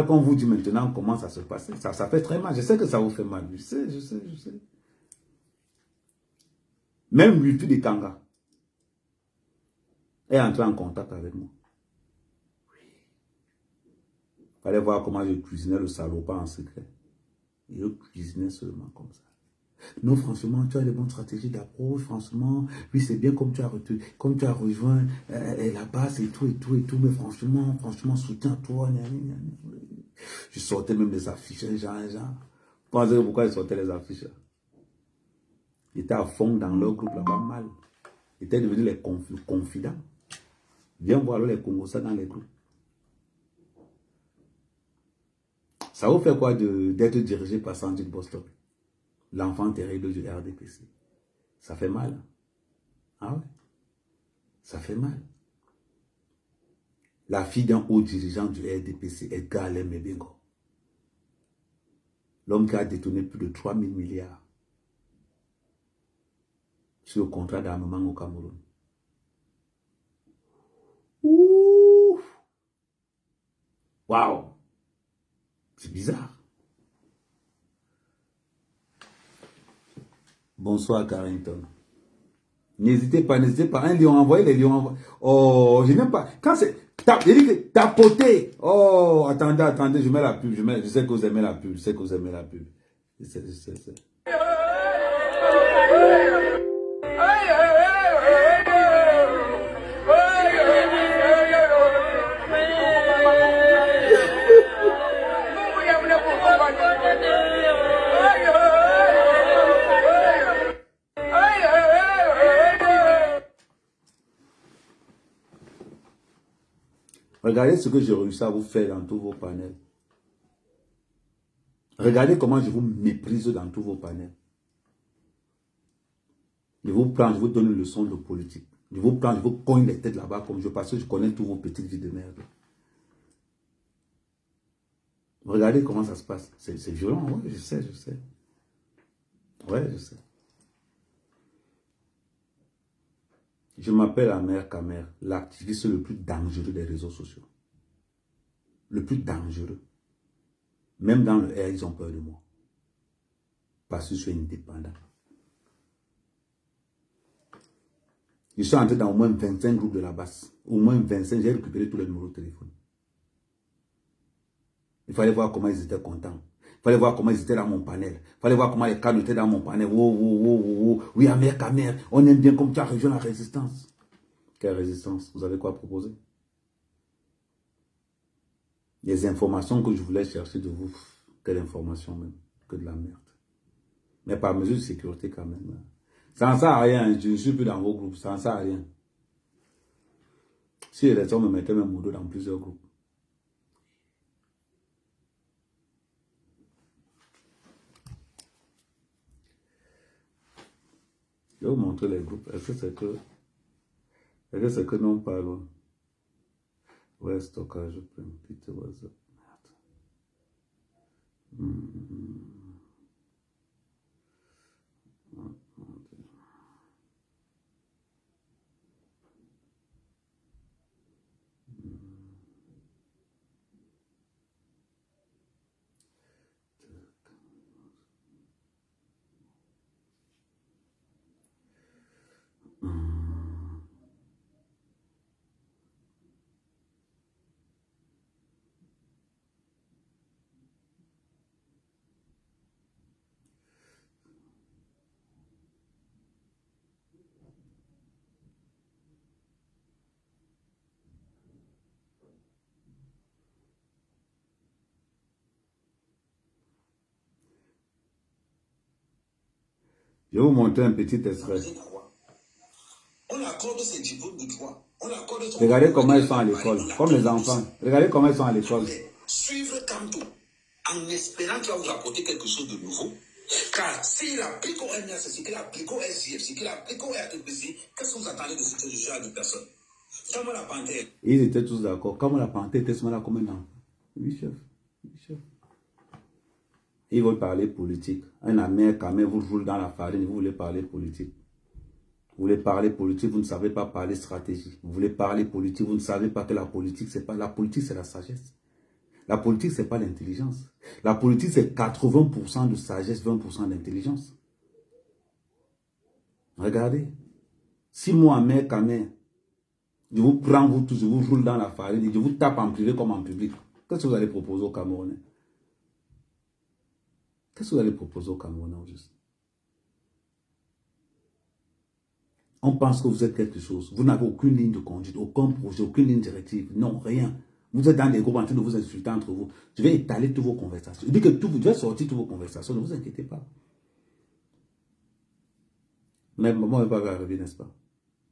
on vous dit maintenant comment ça se passe. Ça fait très mal. Je sais que ça vous fait mal. Je sais. Même Lutu de Kanga est entré en contact avec moi. Il fallait voir comment je cuisinais le salopard en secret. Et je cuisinais seulement comme ça. Non, franchement, tu as les bonnes stratégies d'approche, franchement. Oui, c'est bien comme tu as rejoint la base et tout, mais franchement, soutiens-toi. Je sortais même des affiches, genre. Pensez pourquoi je sortais les affiches. Ils étaient à fond dans leur groupe là-bas, mal. Ils étaient devenus les confidents. Viens voir les Congolais dans les groupes. Ça vous fait quoi d'être dirigé par Sanji de Boston? L'enfant terrible du RDPC. Ça fait mal. Ah ouais? Ça fait mal. La fille d'un haut dirigeant du RDPC, Edgar Alain Mebingo. L'homme qui a détourné plus de 3 000 milliards sur le contrat d'armement au Cameroun. Ouh! Waouh! C'est bizarre. Bonsoir Carrington. N'hésitez pas. Un lion, envoyez les lions. Oh, je n'aime pas. Quand c'est... J'ai dit que tapoter. Oh, attendez, je mets la pub. Je sais que vous aimez la pub. Je sais. Regardez ce que j'ai réussi à vous faire dans tous vos panels. Regardez comment je vous méprise dans tous vos panels. Je vous prends, je vous donne une leçon de politique. Je vous prends, je vous cogne les têtes là-bas comme je parce que je connais tous vos petites vies de merde. Regardez comment ça se passe. C'est violent, oui, je sais, je sais. Ouais, je sais. Je m'appelle Amer Kamer, l'activiste le plus dangereux des réseaux sociaux. Le plus dangereux. Même dans le R, ils ont peur de moi. Parce que je suis indépendant. Je suis entré dans au moins 25 groupes de la base. Au moins 25, j'ai récupéré tous les numéros de téléphone. Il fallait voir comment ils étaient contents. Il fallait voir comment ils étaient dans mon panel. Il fallait voir comment les cadres étaient dans mon panel. Oui, Amer Kamer, on aime bien comme tu as rejoint la résistance. Quelle résistance? Vous avez quoi proposer? Les informations que je voulais chercher de vous. Quelle information même? Que de la merde. Mais par mesure de sécurité quand même. Ça ne sert à rien. Je ne suis plus dans vos groupes. Ça ne sert à rien. Si les gens me mettaient même au dos dans plusieurs groupes. Je vais vous montrer les groupes. Est-ce que c'est que non pas loin? Ouais, stockage, Peter WhatsApp. Je vais vous montrer un petit extrait. On accorde ses diplômes de droit. On accorde son Regardez comment ils sont à l'école, comme les enfants. Regardez comment ils sont à l'école. Suivre Kanto en espérant qu'il va vous apporter quelque chose de nouveau. Car s'il applique au NRC, ce qu'il applique au SIF, ce qu'il applique au RTPC, qu'est-ce que vous attendez de ce genre de personnes? Comment la panthère? Ils étaient tous d'accord. Comment la panthère était là comme un enfant. Oui, chef. Oui, chef. Ils veulent parler politique. Un Amer Kamer vous roule dans la farine, vous voulez parler politique. Vous voulez parler politique, vous ne savez pas parler stratégie. Vous voulez parler politique, vous ne savez pas que la politique, c'est pas la politique, c'est la sagesse. La politique, c'est pas l'intelligence. La politique, c'est 80% de sagesse, 20% d'intelligence. Regardez. Si moi, Amer Kamer, je vous prends, vous tous, je vous roule dans la farine et je vous tape en privé comme en public, qu'est-ce que vous allez proposer aux Camerounais? Qu'est-ce que vous allez proposer aux Camerounais au juste? On pense que vous êtes quelque chose. Vous n'avez aucune ligne de conduite, aucun projet, aucune ligne directive. Non, rien. Vous êtes dans des groupes en train de vous insulter entre vous. Je vais étaler toutes vos conversations. Je dis que je vais sortir toutes vos conversations. Ne vous inquiétez pas. Mais moi, je ne m'avais pas vu arriver, n'est-ce pas?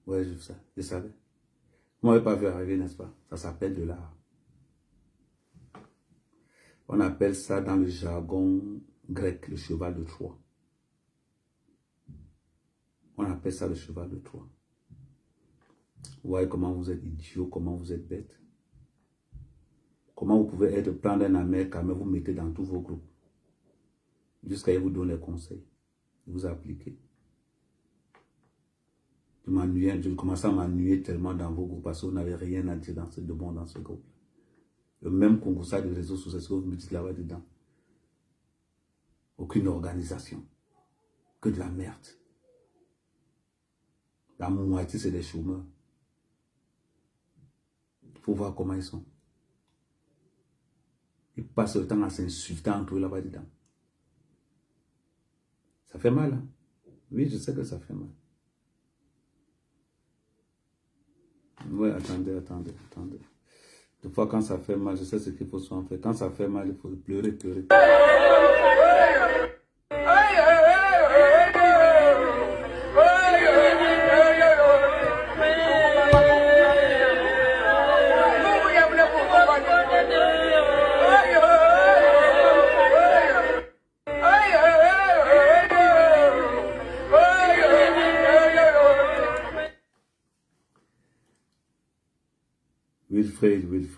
Oui, je sais. Je savais. Vous ne m'avez pas vu arriver, n'est-ce pas? Ça s'appelle de l'art. On appelle ça dans le jargon grec le cheval de Troie. On appelle ça le cheval de Troie. Vous voyez comment vous êtes idiot, comment vous êtes bête. Comment vous pouvez prendre un Amer Kamer, vous mettez dans tous vos groupes. Jusqu'à ce qu'il vous donne les conseils. Vous appliquez. Je commence à m'ennuyer tellement dans vos groupes parce que vous n'avez rien à dire de bon dans ce groupe. Le même concours de réseaux sociaux, ce que vous me dites là-bas dedans. Aucune organisation. Que de la merde. La moitié, c'est des chômeurs. Il faut voir comment ils sont. Ils passent le temps à s'insulter entre eux là-bas dedans. Ça fait mal, hein? Oui, je sais que ça fait mal. Oui, attendez. Des fois, quand ça fait mal, je sais ce qu'il faut souvent faire. Quand ça fait mal, il faut pleurer, pleurer.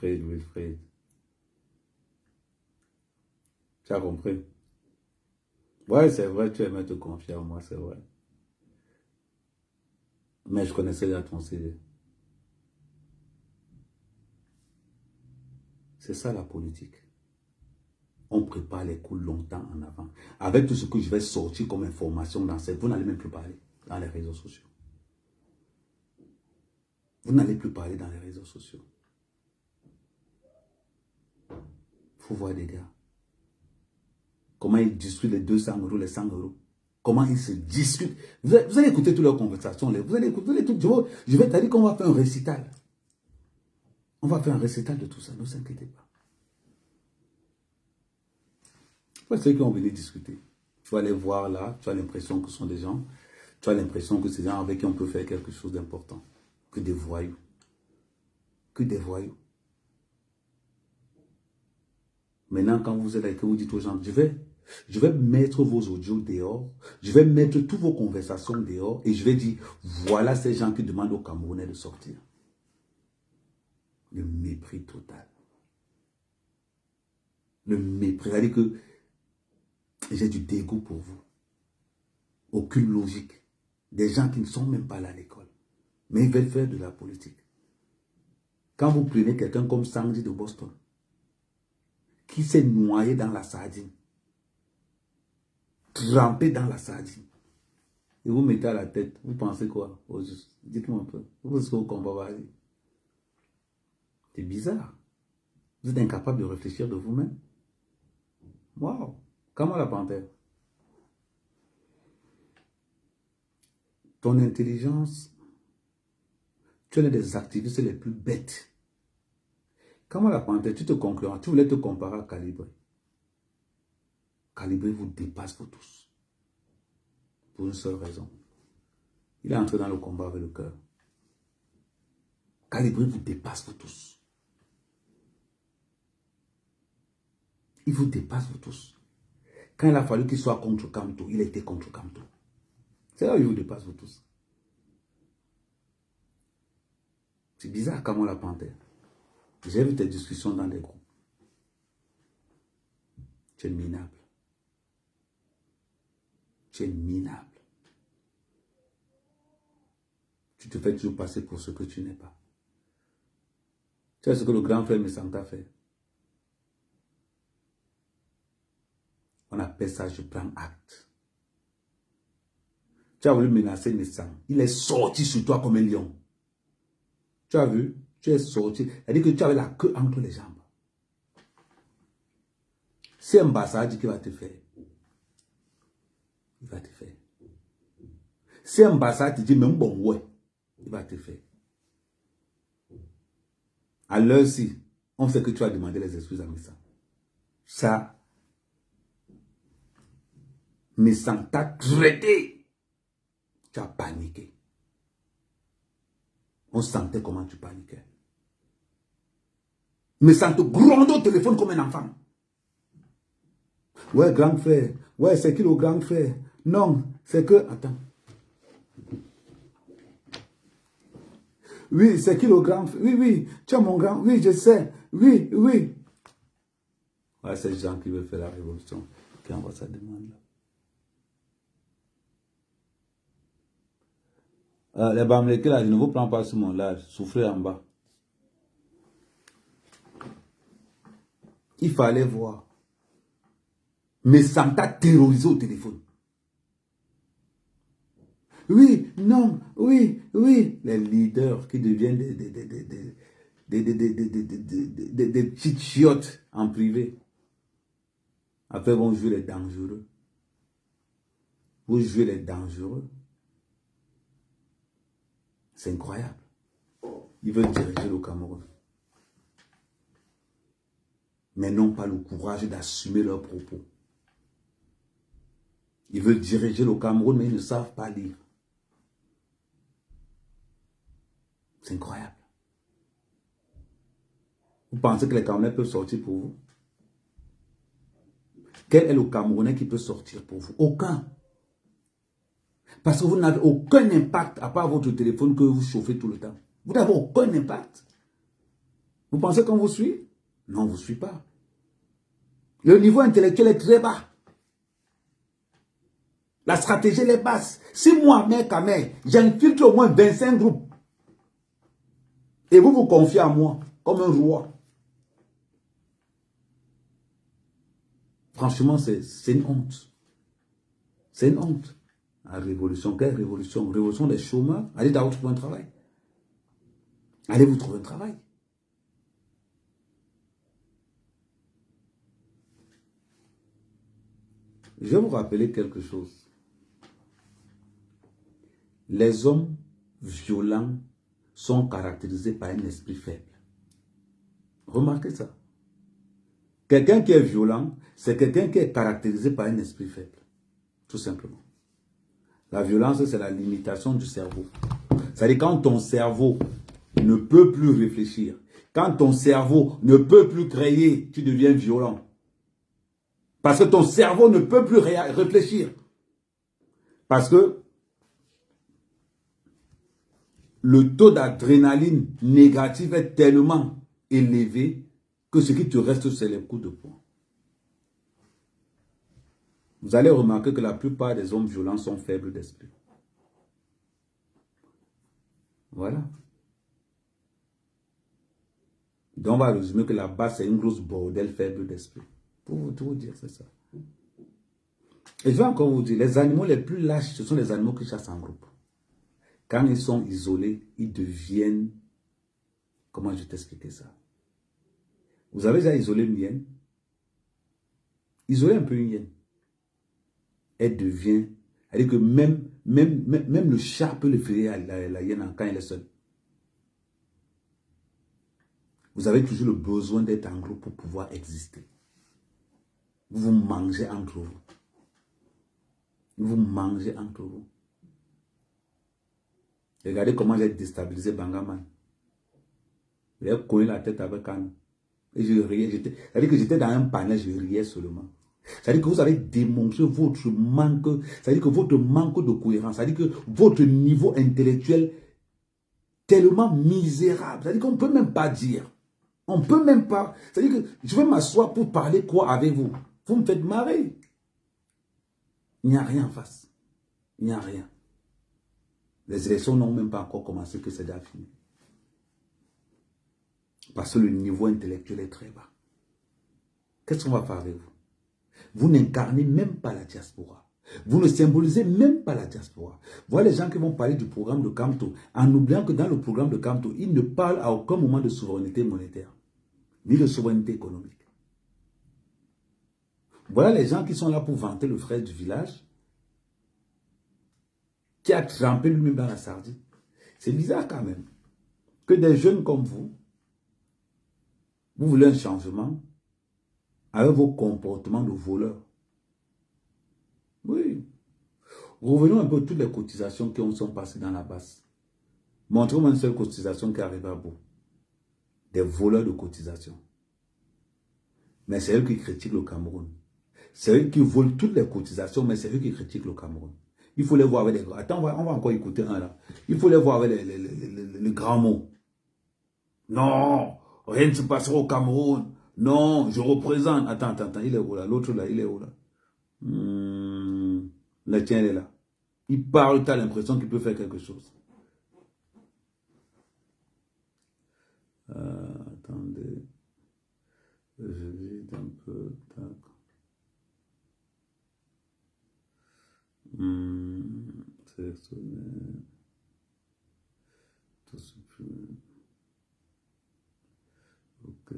Wilfred. Tu as compris? Ouais, c'est vrai, tu aimais te confier en moi, c'est vrai. Mais je connaissais déjà ton CV. C'est ça la politique. On prépare les coups longtemps en avant. Avec tout ce que je vais sortir comme information dans cette... Vous n'allez même plus parler dans les réseaux sociaux. Vous n'allez plus parler dans les réseaux sociaux. Il faut voir des gars. Comment ils discutent les 200 euros, les 100 euros. Comment ils se discutent. Vous allez écouter toutes leurs conversations. Vous allez écouter tout. Je vais te dire qu'on va faire un récital. On va faire un récital de tout ça. Ne vous inquiétez pas. Pour ceux qui ont venu discuter. Tu vas les voir là. Tu as l'impression que ce sont des gens. Tu as l'impression que c'est des gens avec qui on peut faire quelque chose d'important. Que des voyous. Que des voyous. Maintenant, quand vous êtes là et que vous dites aux gens, je vais mettre vos audios dehors, je vais mettre toutes vos conversations dehors et je vais dire, voilà ces gens qui demandent aux Camerounais de sortir. Le mépris total. Le mépris. C'est-à-dire que j'ai du dégoût pour vous. Aucune logique. Des gens qui ne sont même pas là à l'école. Mais ils veulent faire de la politique. Quand vous prenez quelqu'un comme Sandy de Boston, qui s'est noyé dans la sardine, trempé dans la sardine, et vous mettez à la tête, vous pensez quoi au juste? Dites-moi un peu. Vous pensez qu'on va aller? C'est bizarre. Vous êtes incapable de réfléchir de vous-même. Waouh! Comment la panthère? Ton intelligence, tu es des activistes les plus bêtes. Comment la panthère, tu voulais te comparer à Calibre. Calibre vous dépasse pour tous. Pour une seule raison. Il est entré dans le combat avec le cœur. Calibre vous dépasse pour tous. Il vous dépasse pour tous. Quand il a fallu qu'il soit contre Kamto, il a été contre Kamto. C'est là où il vous dépasse pour tous. C'est bizarre comment la panthère. J'ai vu tes discussions dans des groupes. Tu es minable. Tu es minable. Tu te fais toujours passer pour ce que tu n'es pas. Tu sais ce que le grand frère Messanta fait? On appelle ça je prends acte. Tu as voulu menacer Messant. Il est sorti sur toi comme un lion. Tu as vu? Tu es sorti. C'est-à-dire que tu avais la queue entre les jambes. C'est un Mbassa qui va te faire. Il va te faire. Si un Mbassa te dit même bon ouais, il va te faire. À l'heure-ci, on sait que tu as demandé les excuses à Messant. Ça, Messant t'a traité. Tu as paniqué. On sentait comment tu paniquais. Messant te gronde au téléphone comme un enfant. Ouais, grand frère. Ouais, c'est qui le grand frère? Non, c'est que... Attends. Oui, c'est qui le grand frère? Oui, tu es mon grand... Oui, je sais. Oui. Ouais, c'est les gens qui veulent faire la révolution qui envoient sa demande là. Les Bamlékés là, je ne vous prends pas sur mon large. Souffrez en bas. Il fallait voir. Mais ça t'a terrorisé au téléphone. Oui, non, oui. Les leaders qui deviennent des petites chiottes en privé. Après, vont jouer les dangereux. Vous jouez les dangereux. C'est incroyable. Ils veulent diriger le Cameroun. mais n'ont pas le courage d'assumer leurs propos. Ils veulent diriger le Cameroun, mais ils ne savent pas lire. C'est incroyable. Vous pensez que les Camerounais peuvent sortir pour vous? Quel est le Camerounais qui peut sortir pour vous? Aucun. Parce que vous n'avez aucun impact à part votre téléphone que vous chauffez tout le temps. Vous n'avez aucun impact. Vous pensez qu'on vous suit? Non, on ne vous suit pas. Le niveau intellectuel est très bas. La stratégie elle est basse. Si moi, mec à mec, j'infiltre au moins 25 groupes, et vous vous confiez à moi comme un roi, franchement, c'est une honte. C'est une honte. La révolution, quelle révolution? Révolution des chômeurs. Allez d'abord trouver un travail. Allez vous trouver un travail. Je vais vous rappeler quelque chose. Les hommes violents sont caractérisés par un esprit faible. Remarquez ça. Quelqu'un qui est violent, c'est quelqu'un qui est caractérisé par un esprit faible. Tout simplement. La violence, c'est la limitation du cerveau. C'est-à-dire quand ton cerveau ne peut plus réfléchir, quand ton cerveau ne peut plus créer, tu deviens violent. Parce que ton cerveau ne peut plus réfléchir. Parce que le taux d'adrénaline négative est tellement élevé que ce qui te reste, c'est les coups de poing. Vous allez remarquer que la plupart des hommes violents sont faibles d'esprit. Voilà. Donc on va résumer que la base, c'est une grosse bordel faible d'esprit. Pour tout vous dire, c'est ça. Et je vais encore vous dire, les animaux les plus lâches, ce sont les animaux qui chassent en groupe. Quand ils sont isolés, ils deviennent... Comment je vais t'expliquer ça? Vous avez déjà isolé une hyène? Isolez un peu une hyène. Elle devient... C'est-à-dire que même le chat peut le faire à la hyène quand elle est seule. Vous avez toujours le besoin d'être en groupe pour pouvoir exister. Vous vous mangez entre vous. Vous mangez entre vous. Regardez comment j'ai déstabilisé Bangaman. Il a collé la tête avec Anne. Et je riais. C'est-à-dire que j'étais dans un panel, je riais seulement. C'est-à-dire que vous avez démontré votre manque, c'est-à-dire que votre manque de cohérence, c'est-à-dire que votre niveau intellectuel tellement misérable. C'est-à-dire qu'on ne peut même pas dire. On ne peut même pas. C'est-à-dire que je vais m'asseoir pour parler quoi avec vous? Vous me faites marrer. Il n'y a rien en face. Il n'y a rien. Les élections n'ont même pas encore commencé que c'est déjà fini. Parce que le niveau intellectuel est très bas. Qu'est-ce qu'on va faire avec vous? Vous n'incarnez même pas la diaspora. Vous ne symbolisez même pas la diaspora. Voilà les gens qui vont parler du programme de Camto, en oubliant que dans le programme de Camto, ils ne parlent à aucun moment de souveraineté monétaire, ni de souveraineté économique. Voilà les gens qui sont là pour vanter le frère du village, qui a trempé lui-même dans la sardine. C'est bizarre quand même que des jeunes comme vous voulez un changement avec vos comportements de voleurs. Oui. Revenons un peu à toutes les cotisations qui sont passées dans la base. Montrez-moi une seule cotisation qui arrive à bout. Des voleurs de cotisations. Mais c'est eux qui critiquent le Cameroun. C'est eux qui volent toutes les cotisations, mais c'est eux qui critiquent le Cameroun. Il faut les voir avec les grands. Attends, on va encore écouter un là. Il faut les voir avec les grands mots. Non, rien ne se passera au Cameroun. Non, je représente. Attends, il est où là? L'autre là, il est où là? Le tien, il est là. Il parle, tu as l'impression qu'il peut faire quelque chose. Attendez. Je lis un peu. Sélectionner. Tout supprimer. Ok.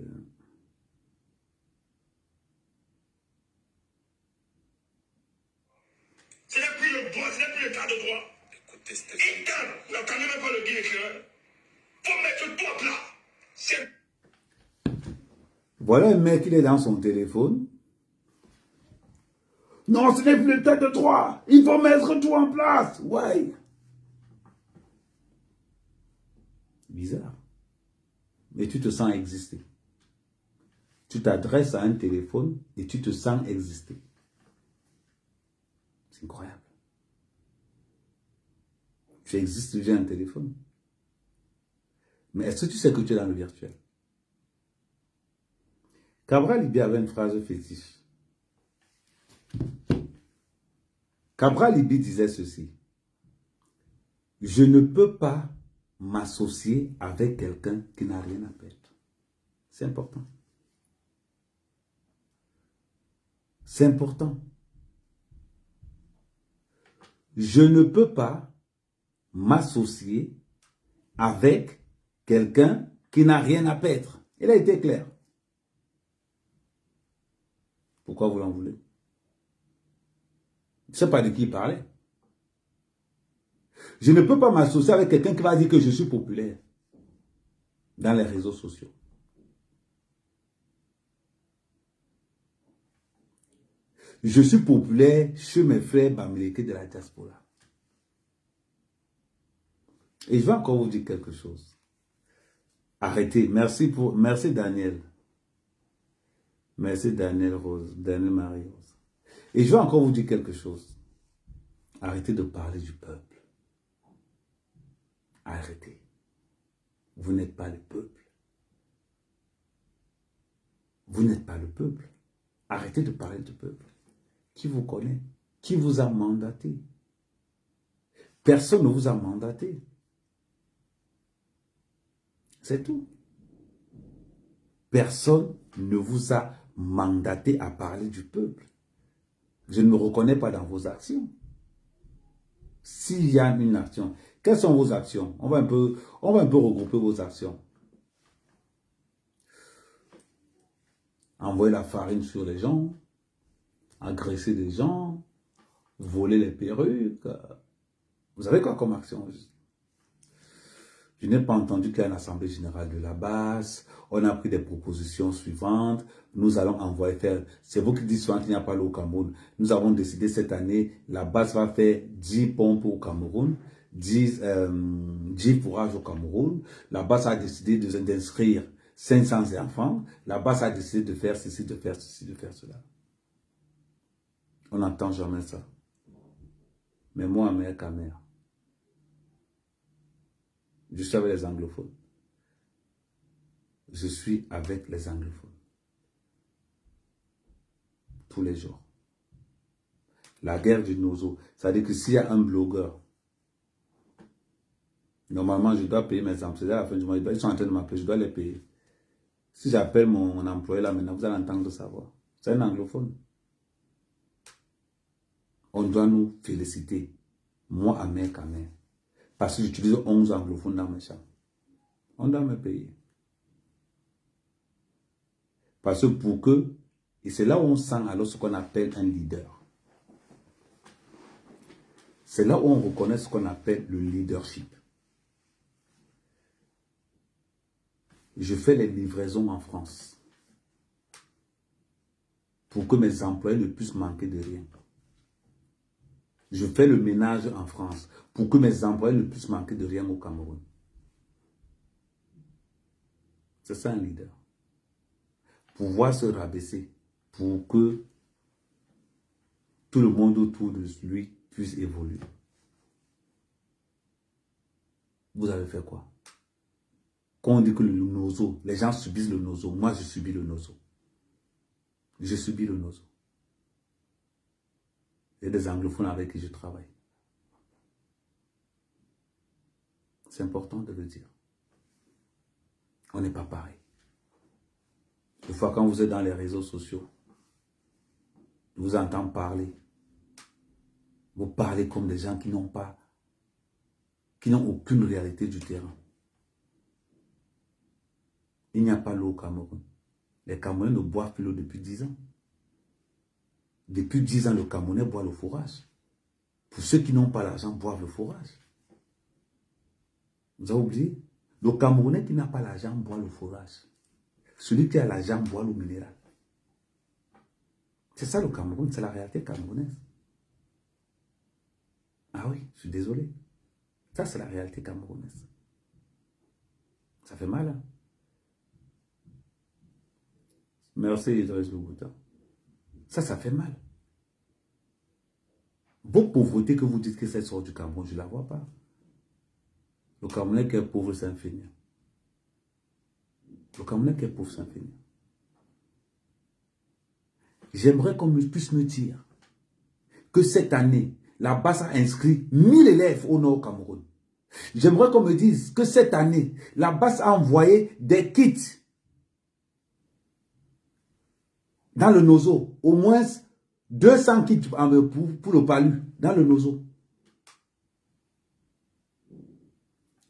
Ce n'est plus le droit, ce n'est plus l'état de droit. Écoutez, Stéphane. Et quand même pas le guide éclaireur, faut mettre toi là. C'est... Voilà un mec, il est dans son téléphone. Non, ce n'est plus le temps de toi. Il faut mettre tout en place. Ouais. Bizarre. Mais tu te sens exister. Tu t'adresses à un téléphone et tu te sens exister. C'est incroyable. Tu existes via un téléphone. Mais est-ce que tu sais que tu es dans le virtuel? Cabral Libby avait une phrase fétiche. Cabral Libby disait ceci. Je ne peux pas m'associer avec quelqu'un qui n'a rien à perdre. C'est important. C'est important. Je ne peux pas m'associer avec quelqu'un qui n'a rien à perdre. Il a été clair. Pourquoi vous l'en voulez? Je ne sais pas de qui il parlait. Je ne peux pas m'associer avec quelqu'un qui va dire que je suis populaire dans les réseaux sociaux. Je suis populaire chez mes frères bamileke de la diaspora. Et je vais encore vous dire quelque chose. Arrêtez. Merci Daniel. Merci Daniel Rose, Daniel Marie-Rose. Et je vais encore vous dire quelque chose. Arrêtez de parler du peuple. Arrêtez. Vous n'êtes pas le peuple. Vous n'êtes pas le peuple. Arrêtez de parler du peuple. Qui vous connaît? Qui vous a mandaté? Personne ne vous a mandaté. C'est tout. Personne ne vous a mandaté à parler du peuple. Je ne me reconnais pas dans vos actions. S'il y a une action, quelles sont vos actions? On va un peu regrouper vos actions. Envoyer la farine sur les gens, agresser des gens, voler les perruques. Vous avez quoi comme action? Je n'ai pas entendu qu'il y a une assemblée générale de la base. On a pris des propositions suivantes. Nous allons envoyer faire... C'est vous qui dites souvent qu'il n'y a pas l'eau au Cameroun. Nous avons décidé cette année, la base va faire 10 pompes au Cameroun, 10 fourrages au Cameroun. La base a décidé d'inscrire 500 enfants. La base a décidé de faire ceci, de faire ceci, de faire cela. On n'entend jamais ça. Mais moi, mère, camère, je suis avec les anglophones. Je suis avec les anglophones. Tous les jours. La guerre du nozo. C'est-à-dire que s'il y a un blogueur, normalement, je dois payer mes employés à la fin du mois. Ils sont en train de m'appeler, je dois les payer. Si j'appelle mon employé là maintenant, vous allez entendre savoir. C'est un anglophone. On doit nous féliciter. Moi, à mère, qu'à mère. Parce que j'utilise 11 anglophones dans mes champs. On doit me payer. Parce que pour que, et c'est là où on sent alors ce qu'on appelle un leader. C'est là où on reconnaît ce qu'on appelle le leadership. Je fais les livraisons en France. Pour que mes employés ne puissent manquer de rien. Je fais le ménage en France pour que mes employés ne puissent manquer de rien au Cameroun. C'est ça un leader. Pouvoir se rabaisser pour que tout le monde autour de lui puisse évoluer. Vous avez fait quoi? Quand on dit que le nozo, les gens subissent le nozo, moi je subis le nozo. Je subis le nozo. Il y a des anglophones avec qui je travaille. C'est important de le dire. On n'est pas pareil. Des fois, quand vous êtes dans les réseaux sociaux, je vous entends parler. Vous parlez comme des gens qui n'ont aucune réalité du terrain. Il n'y a pas l'eau au Cameroun. Les Camerounais ne boivent plus l'eau depuis 10 ans. Depuis 10 ans, le Camerounais boit le fourrage. Pour ceux qui n'ont pas l'argent, boivent le fourrage. Vous avez oublié? Le Camerounais qui n'a pas l'argent boit le fourrage. Celui qui a l'argent boit l'eau minérale. C'est ça le Cameroun, c'est la réalité camerounaise. Ah oui, je suis désolé. Ça, c'est la réalité camerounaise. Ça fait mal, hein? Merci, Idriss Louboutin. Ça fait mal. Vos pauvretés que vous dites que c'est sort du Cameroun, je ne la vois pas. Le Camerounais qui est pauvre, c'est un feignant. Le Camerounais qui est pauvre, c'est un feignant. J'aimerais qu'on puisse me dire que cette année, la BAS a inscrit 1000 élèves au Nord Cameroun. J'aimerais qu'on me dise que cette année, la BAS a envoyé des kits dans le Nozo. Au moins 200 kits pour le palu dans le Nozo.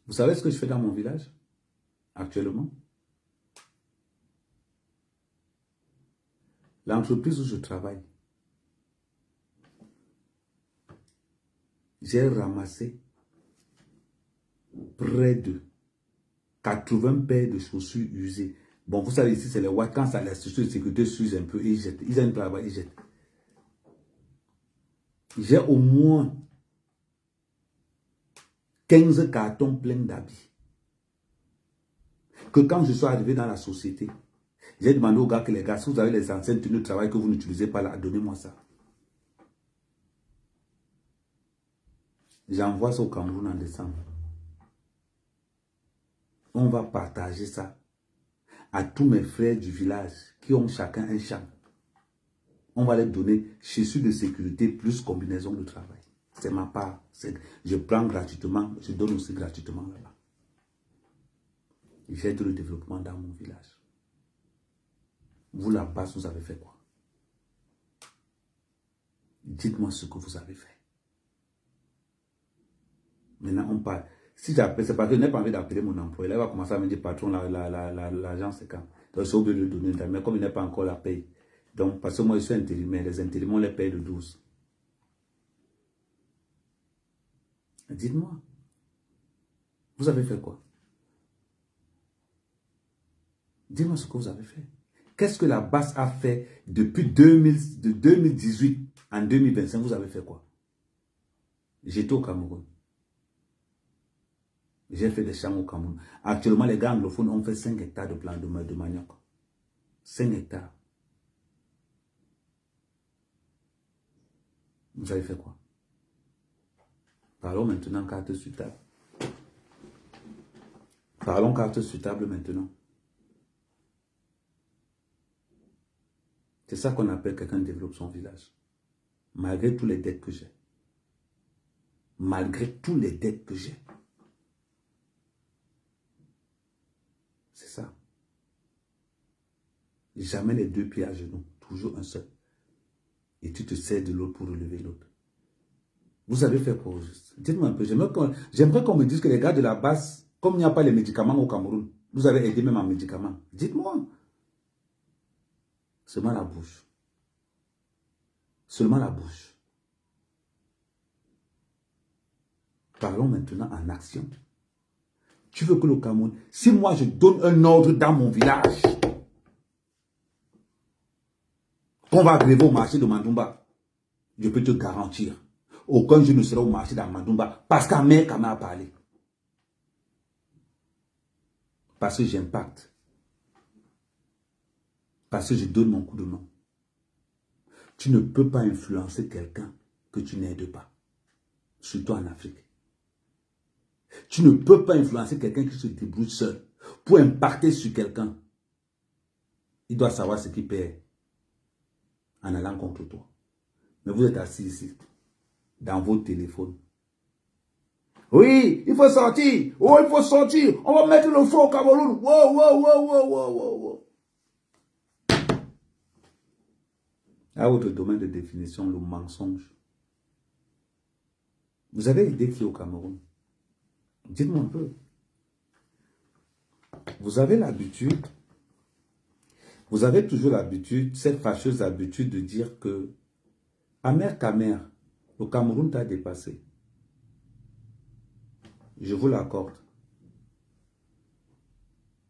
Vous savez ce que je fais dans mon village actuellement? L'entreprise où je travaille, j'ai ramassé près de 80 paires de chaussures usées. Bon, vous savez, ici, c'est les White. Quand ça, les structures de sécurité s'usent un peu, ils jettent. Ils aiment travailler, ils jettent. J'ai au moins 15 cartons pleins d'habits. Que quand je suis arrivé dans la société, j'ai demandé aux gars que les gars, si vous avez les anciennes tenues de travail que vous n'utilisez pas là, donnez-moi ça. J'envoie ça au Cameroun en décembre. On va partager ça à tous mes frères du village qui ont chacun un champ. On va les donner chaussures de sécurité plus combinaison de travail. C'est ma part. Je prends gratuitement, je donne aussi gratuitement là-bas. J'aide le développement dans mon village. Vous là-bas, vous avez fait quoi? Dites-moi ce que vous avez fait. Maintenant, on parle. Si j'appelle, c'est parce que je n'ai pas envie d'appeler mon employé. Là, il va commencer à me dire, patron, l'agence, c'est quand. Donc, c'est obligé de le donner. Mais comme il n'est pas encore la paye. Donc, parce que moi, je suis intérimaire. Les intérimaires, on les paye de 12. Dites-moi. Vous avez fait quoi? Dites-moi ce que vous avez fait. Qu'est-ce que la BAS a fait depuis de 2018 en 2025? Vous avez fait quoi? J'étais au Cameroun. J'ai fait des champs au Cameroun. Actuellement, les gars anglophones ont fait 5 hectares de plants de manioc. 5 hectares. Vous avez fait quoi? Parlons maintenant carte sur table. Parlons carte sur table maintenant. C'est ça qu'on appelle quelqu'un développe son village. Malgré tous les dettes que j'ai. Malgré tous les dettes que j'ai. C'est ça. Jamais les deux pieds à genoux. Toujours un seul. Et tu te sers de l'autre pour relever l'autre. Vous avez fait quoi au juste? Dites-moi un peu. J'aimerais qu'on me dise que les gars de la base, comme il n'y a pas les médicaments au Cameroun, vous avez aidé même en médicaments. Dites-moi. Seulement la bouche. Seulement la bouche. Parlons maintenant en action. Tu veux que le Cameroun, si moi je donne un ordre dans mon village, qu'on va gréver au marché de Mandumba, je peux te garantir, aucun jeune ne sera au marché de Mandumba parce qu'un mec m'a parlé. Parce que j'impacte. Parce que je donne mon coup de main. Tu ne peux pas influencer quelqu'un que tu n'aides pas. Surtout en Afrique. Tu ne peux pas influencer quelqu'un qui se débrouille seul. Pour impacter sur quelqu'un, il doit savoir ce qu'il perd en allant contre toi. Mais vous êtes assis ici, dans votre téléphone. Oui, il faut sortir. Oh, il faut sortir. On va mettre le feu au Cameroun. Wow, wow, wow, wow, wow, wow, wow. À votre domaine de définition, le mensonge. Vous avez aidé qui au Cameroun? Dites-moi un peu. Vous avez l'habitude, vous avez toujours l'habitude, cette fâcheuse habitude de dire que, amère ta mère, le Cameroun t'a dépassé. Je vous l'accorde.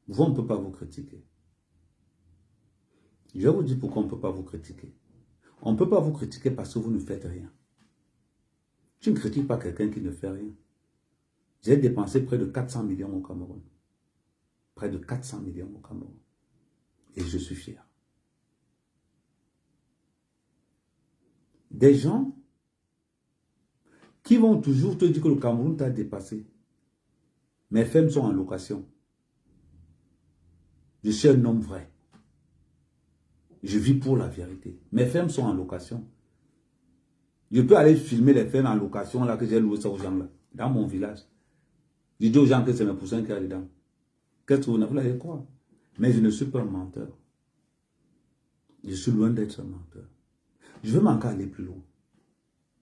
Vous, on ne peut pas vous critiquer. Je vais vous dire pourquoi on ne peut pas vous critiquer. On ne peut pas vous critiquer parce que vous ne faites rien. Tu ne critiques pas quelqu'un qui ne fait rien. J'ai dépensé près de 400 millions au Cameroun. Près de 400 millions au Cameroun. Et je suis fier. Des gens qui vont toujours te dire que le Cameroun t'a dépassé. Mes fermes sont en location. Je suis un homme vrai. Je vis pour la vérité. Mes fermes sont en location. Je peux aller filmer les fermes en location là que j'ai loué ça aux gens là, dans mon village. Je dis aux gens que c'est mes poussins qui sont dedans. Qu'est-ce que vous n'avez quoi? Mais je ne suis pas un menteur. Je suis loin d'être un menteur. Je veux encore aller plus loin.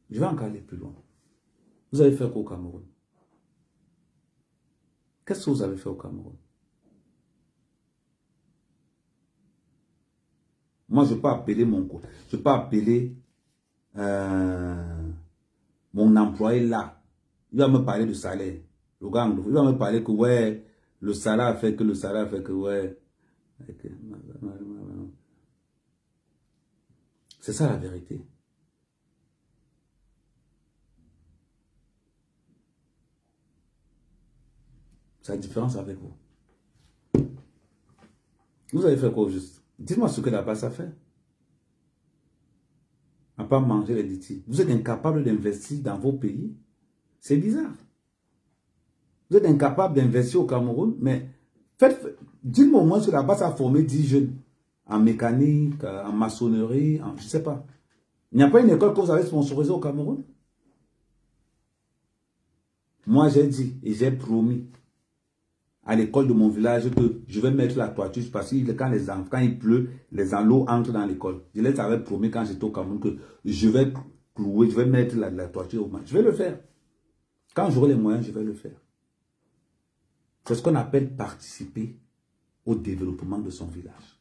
Je vais encore aller plus loin. Vous avez fait quoi au Cameroun? Qu'est-ce que vous avez fait au Cameroun? Moi, je ne peux pas appeler je peux pas appeler mon employé là. Il va me parler de salaire. Le gars, il va me parler que ouais, le salaire a fait que ouais. C'est ça la vérité. C'est la différence avec vous. Vous avez fait quoi au juste? Dites-moi ce que la base a fait. À part manger les litiges. Vous êtes incapable d'investir dans vos pays. C'est bizarre. Vous êtes incapable d'investir au Cameroun, mais dites-moi au moins que la base a formé 10 jeunes en mécanique, en maçonnerie, je ne sais pas. Il n'y a pas une école que vous avez sponsorisée au Cameroun? Moi, j'ai dit et j'ai promis à l'école de mon village que je vais mettre la toiture parce que quand il pleut, l'eau entre dans l'école. Je les avais promis quand j'étais au Cameroun que je vais clouer, je vais mettre la toiture au match. Je vais le faire. Quand j'aurai les moyens, je vais le faire. C'est ce qu'on appelle participer au développement de son village.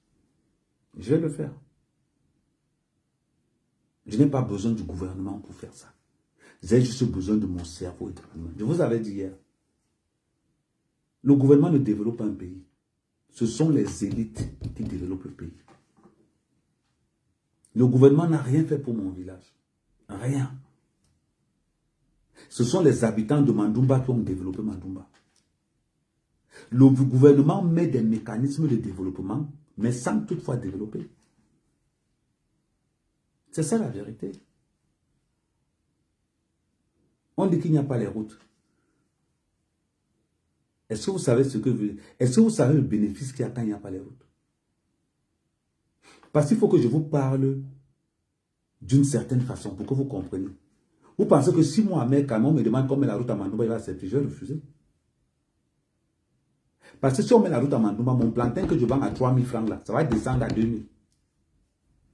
Je vais le faire. Je n'ai pas besoin du gouvernement pour faire ça. J'ai juste besoin de mon cerveau et de ma main. Je vous avais dit hier. Le gouvernement ne développe pas un pays. Ce sont les élites qui développent le pays. Le gouvernement n'a rien fait pour mon village. Rien. Ce sont les habitants de Mandoumba qui ont développé Mandoumba. Le gouvernement met des mécanismes de développement, mais sans toutefois développer. C'est ça la vérité. On dit qu'il n'y a pas les routes. Est-ce que vous savez est-ce que vous savez le bénéfice qu'il y a quand il n'y a pas les routes? Parce qu'il faut que je vous parle d'une certaine façon pour que vous compreniez. Vous pensez que si moi, quand on me demande comment la route à Mandoumba, il va accepter, je vais refuser. Parce que si on met la route à Mandoumba, mon plantain que je vends à 3 000 francs là, ça va descendre à 2 000.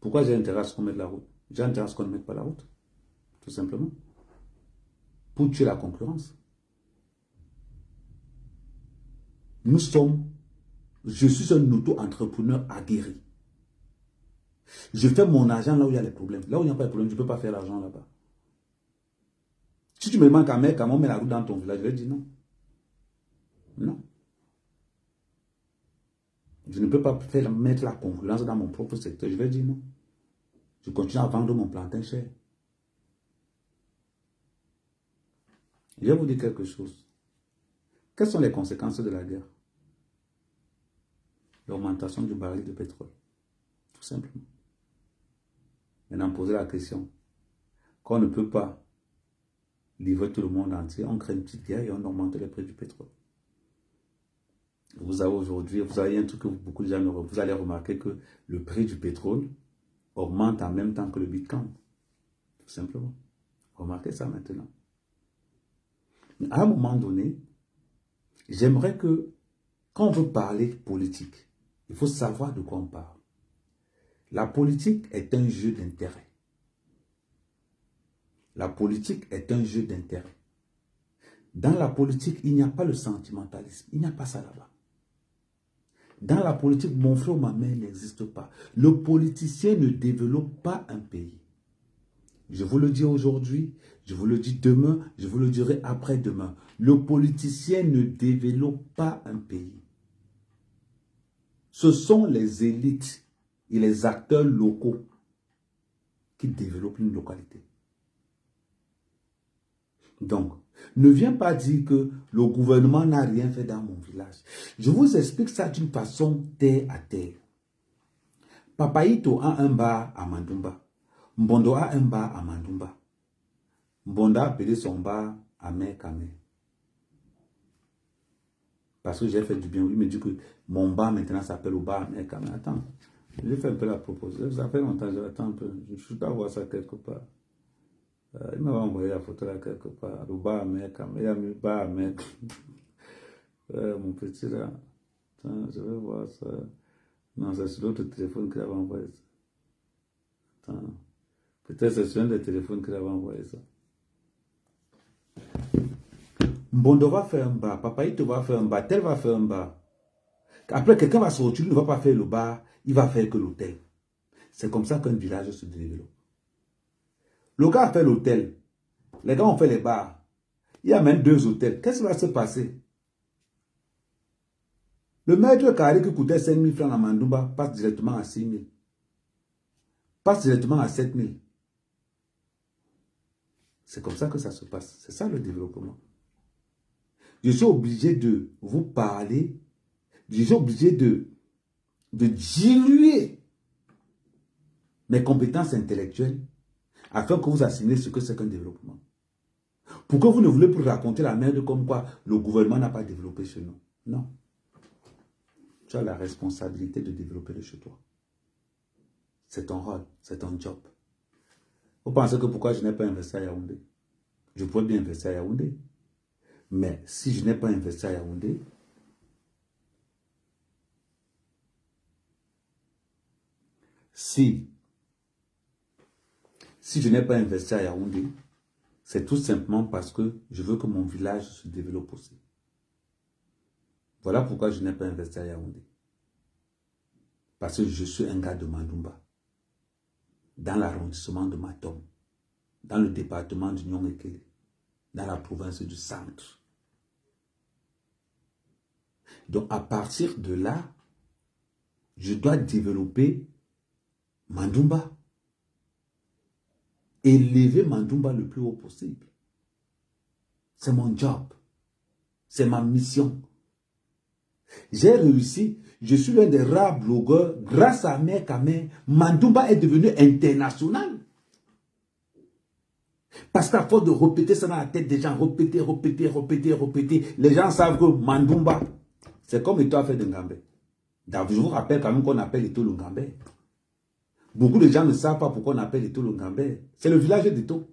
Pourquoi j'ai intérêt à ce qu'on mette la route? J'ai intérêt à ce qu'on ne mette pas la route. Tout simplement. Pour tuer la concurrence. Je suis un auto-entrepreneur aguerri. Je fais mon argent là où il y a les problèmes. Là où il n'y a pas de problème, je ne peux pas faire l'argent là-bas. Si tu me demandes comment on met la route dans ton village, je vais dire non. Non. Je ne peux pas mettre la concurrence dans mon propre secteur. Je vais dire non. Je continue à vendre mon plantain cher. Je vais vous dire quelque chose. Quelles sont les conséquences de la guerre? L'augmentation du baril de pétrole. Tout simplement. Maintenant, posez la question. Quand on ne peut pas livrer tout le monde entier, on crée une petite guerre et on augmente les prix du pétrole. Vous avez aujourd'hui, vous avez un truc que beaucoup de gens, vous allez remarquer que le prix du pétrole augmente en même temps que le Bitcoin. Tout simplement. Remarquez ça maintenant. Mais à un moment donné, j'aimerais que, quand on veut parler politique, il faut savoir de quoi on parle. La politique est un jeu d'intérêt. La politique est un jeu d'intérêt. Dans la politique, il n'y a pas le sentimentalisme. Il n'y a pas ça là-bas. Dans la politique, mon frère ou ma mère n'existe pas. Le politicien ne développe pas un pays. Je vous le dis aujourd'hui, je vous le dis demain, je vous le dirai après-demain. Le politicien ne développe pas un pays. Ce sont les élites et les acteurs locaux qui développent une localité. Donc, ne viens pas dire que le gouvernement n'a rien fait dans mon village. Je vous explique ça d'une façon terre à terre. Papaïto a un bar à Mandumba. Mbondo a un bar à Mandumba. Mbondo a appelé son bar à Mekame. Parce que j'ai fait du bien. Il me dit que mon bar maintenant s'appelle au bar à Mekame. Attends, j'ai fait un peu la proposition. Ça fait longtemps, j'attends un peu. Je dois voir ça quelque part. Il m'a envoyé la photo là quelque part. Le bar à Mekame. Il a mis le bar à Mekame. Mon petit là. Attends, je vais voir ça. Non, c'est sur l'autre téléphone qu'il avait envoyé ça. Attends. Peut-être c'est sur un des téléphones qu'il avait envoyé ça. Mbondo va faire un bar. Papaïto va faire un bar. Tel va faire un bar. Après, quelqu'un va sortir, il ne va pas faire le bar. Il va faire que l'hôtel. C'est comme ça qu'un village se développe. Le gars a fait l'hôtel. Les gars ont fait les bars. Il y a même 2 hôtels. Qu'est-ce qui va se passer? Le mètre carré qui coûtait 5 000 francs à Mandumba passe directement à 6 000. Passe directement à 7 000. C'est comme ça que ça se passe. C'est ça le développement. Je suis obligé de vous parler. Je suis obligé de diluer mes compétences intellectuelles afin que vous assimilez ce que c'est qu'un développement. Pourquoi vous ne voulez plus raconter la merde comme quoi le gouvernement n'a pas développé chez nous? Non. Tu as la responsabilité de développer le chez toi. C'est ton rôle, c'est ton job. Vous pensez que pourquoi je n'ai pas investi à Yaoundé? Je pourrais bien investir à Yaoundé. Mais si je n'ai pas investi à Yaoundé, si je n'ai pas investi à Yaoundé, c'est tout simplement parce que je veux que mon village se développe aussi. Voilà pourquoi je n'ai pas investi à Yaoundé. Parce que je suis un gars de Mandumba, dans l'arrondissement de Matom, dans le département du Nyong-Ekele, dans la province du Centre. Donc à partir de là, je dois développer Mandumba. Élever Mandumba le plus haut possible. C'est mon job. C'est ma mission. J'ai réussi. Je suis l'un des rares blogueurs. Grâce à Mekame, Mandumba est devenu international. Parce qu'à force de répéter ça dans la tête des gens, répéter, les gens savent que Mandumba, c'est comme Eto a fait de Ngambé. Je vous rappelle quand même qu'on appelle Eto le Ngambé. Beaucoup de gens ne savent pas pourquoi on appelle Eto le Ngambé. C'est le village d'Eto.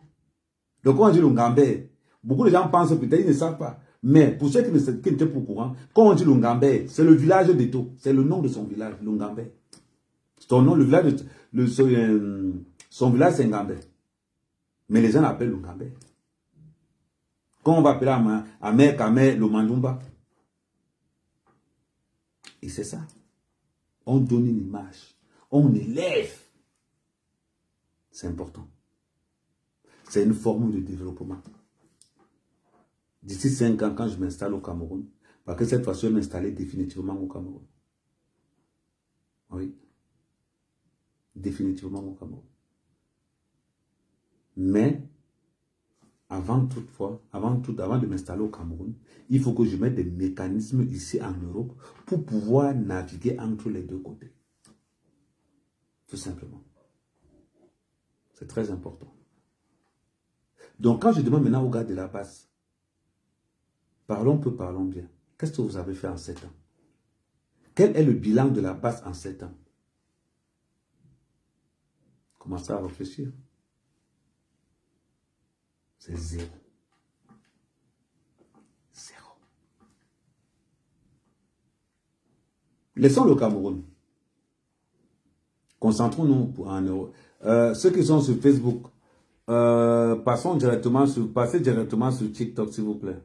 Donc quand on dit le Ngambé, beaucoup de gens pensent peut-être qu'ils ne savent pas. Mais pour ceux qui n'étaient pas au courant, quand on dit le Ngambé, c'est le village d'Eto. C'est le nom de son village, le Ngambé. Son nom, le village, son village c'est Ngambé. Mais les gens l'appellent le Ngambé. Quand on va appeler à Mekame le Mandumba. Et c'est ça. On donne une image. On élève. C'est important. C'est une formule de développement. D'ici 5 ans, quand je m'installe au Cameroun, parce que cette fois-ci, je vais m'installer définitivement au Cameroun. Oui. Définitivement au Cameroun. Mais, avant de m'installer au Cameroun, il faut que je mette des mécanismes ici en Europe pour pouvoir naviguer entre les deux côtés. Tout simplement. C'est très important. Donc, quand je demande maintenant aux gars de la base, parlons peu, parlons bien. Qu'est-ce que vous avez fait en 7 ans? Quel est le bilan de la base en 7 ans? Commencez à réfléchir. C'est 0. 0. Laissons le Cameroun. Concentrons-nous en Europe. Ceux qui sont sur Facebook, passez directement sur TikTok, s'il vous plaît.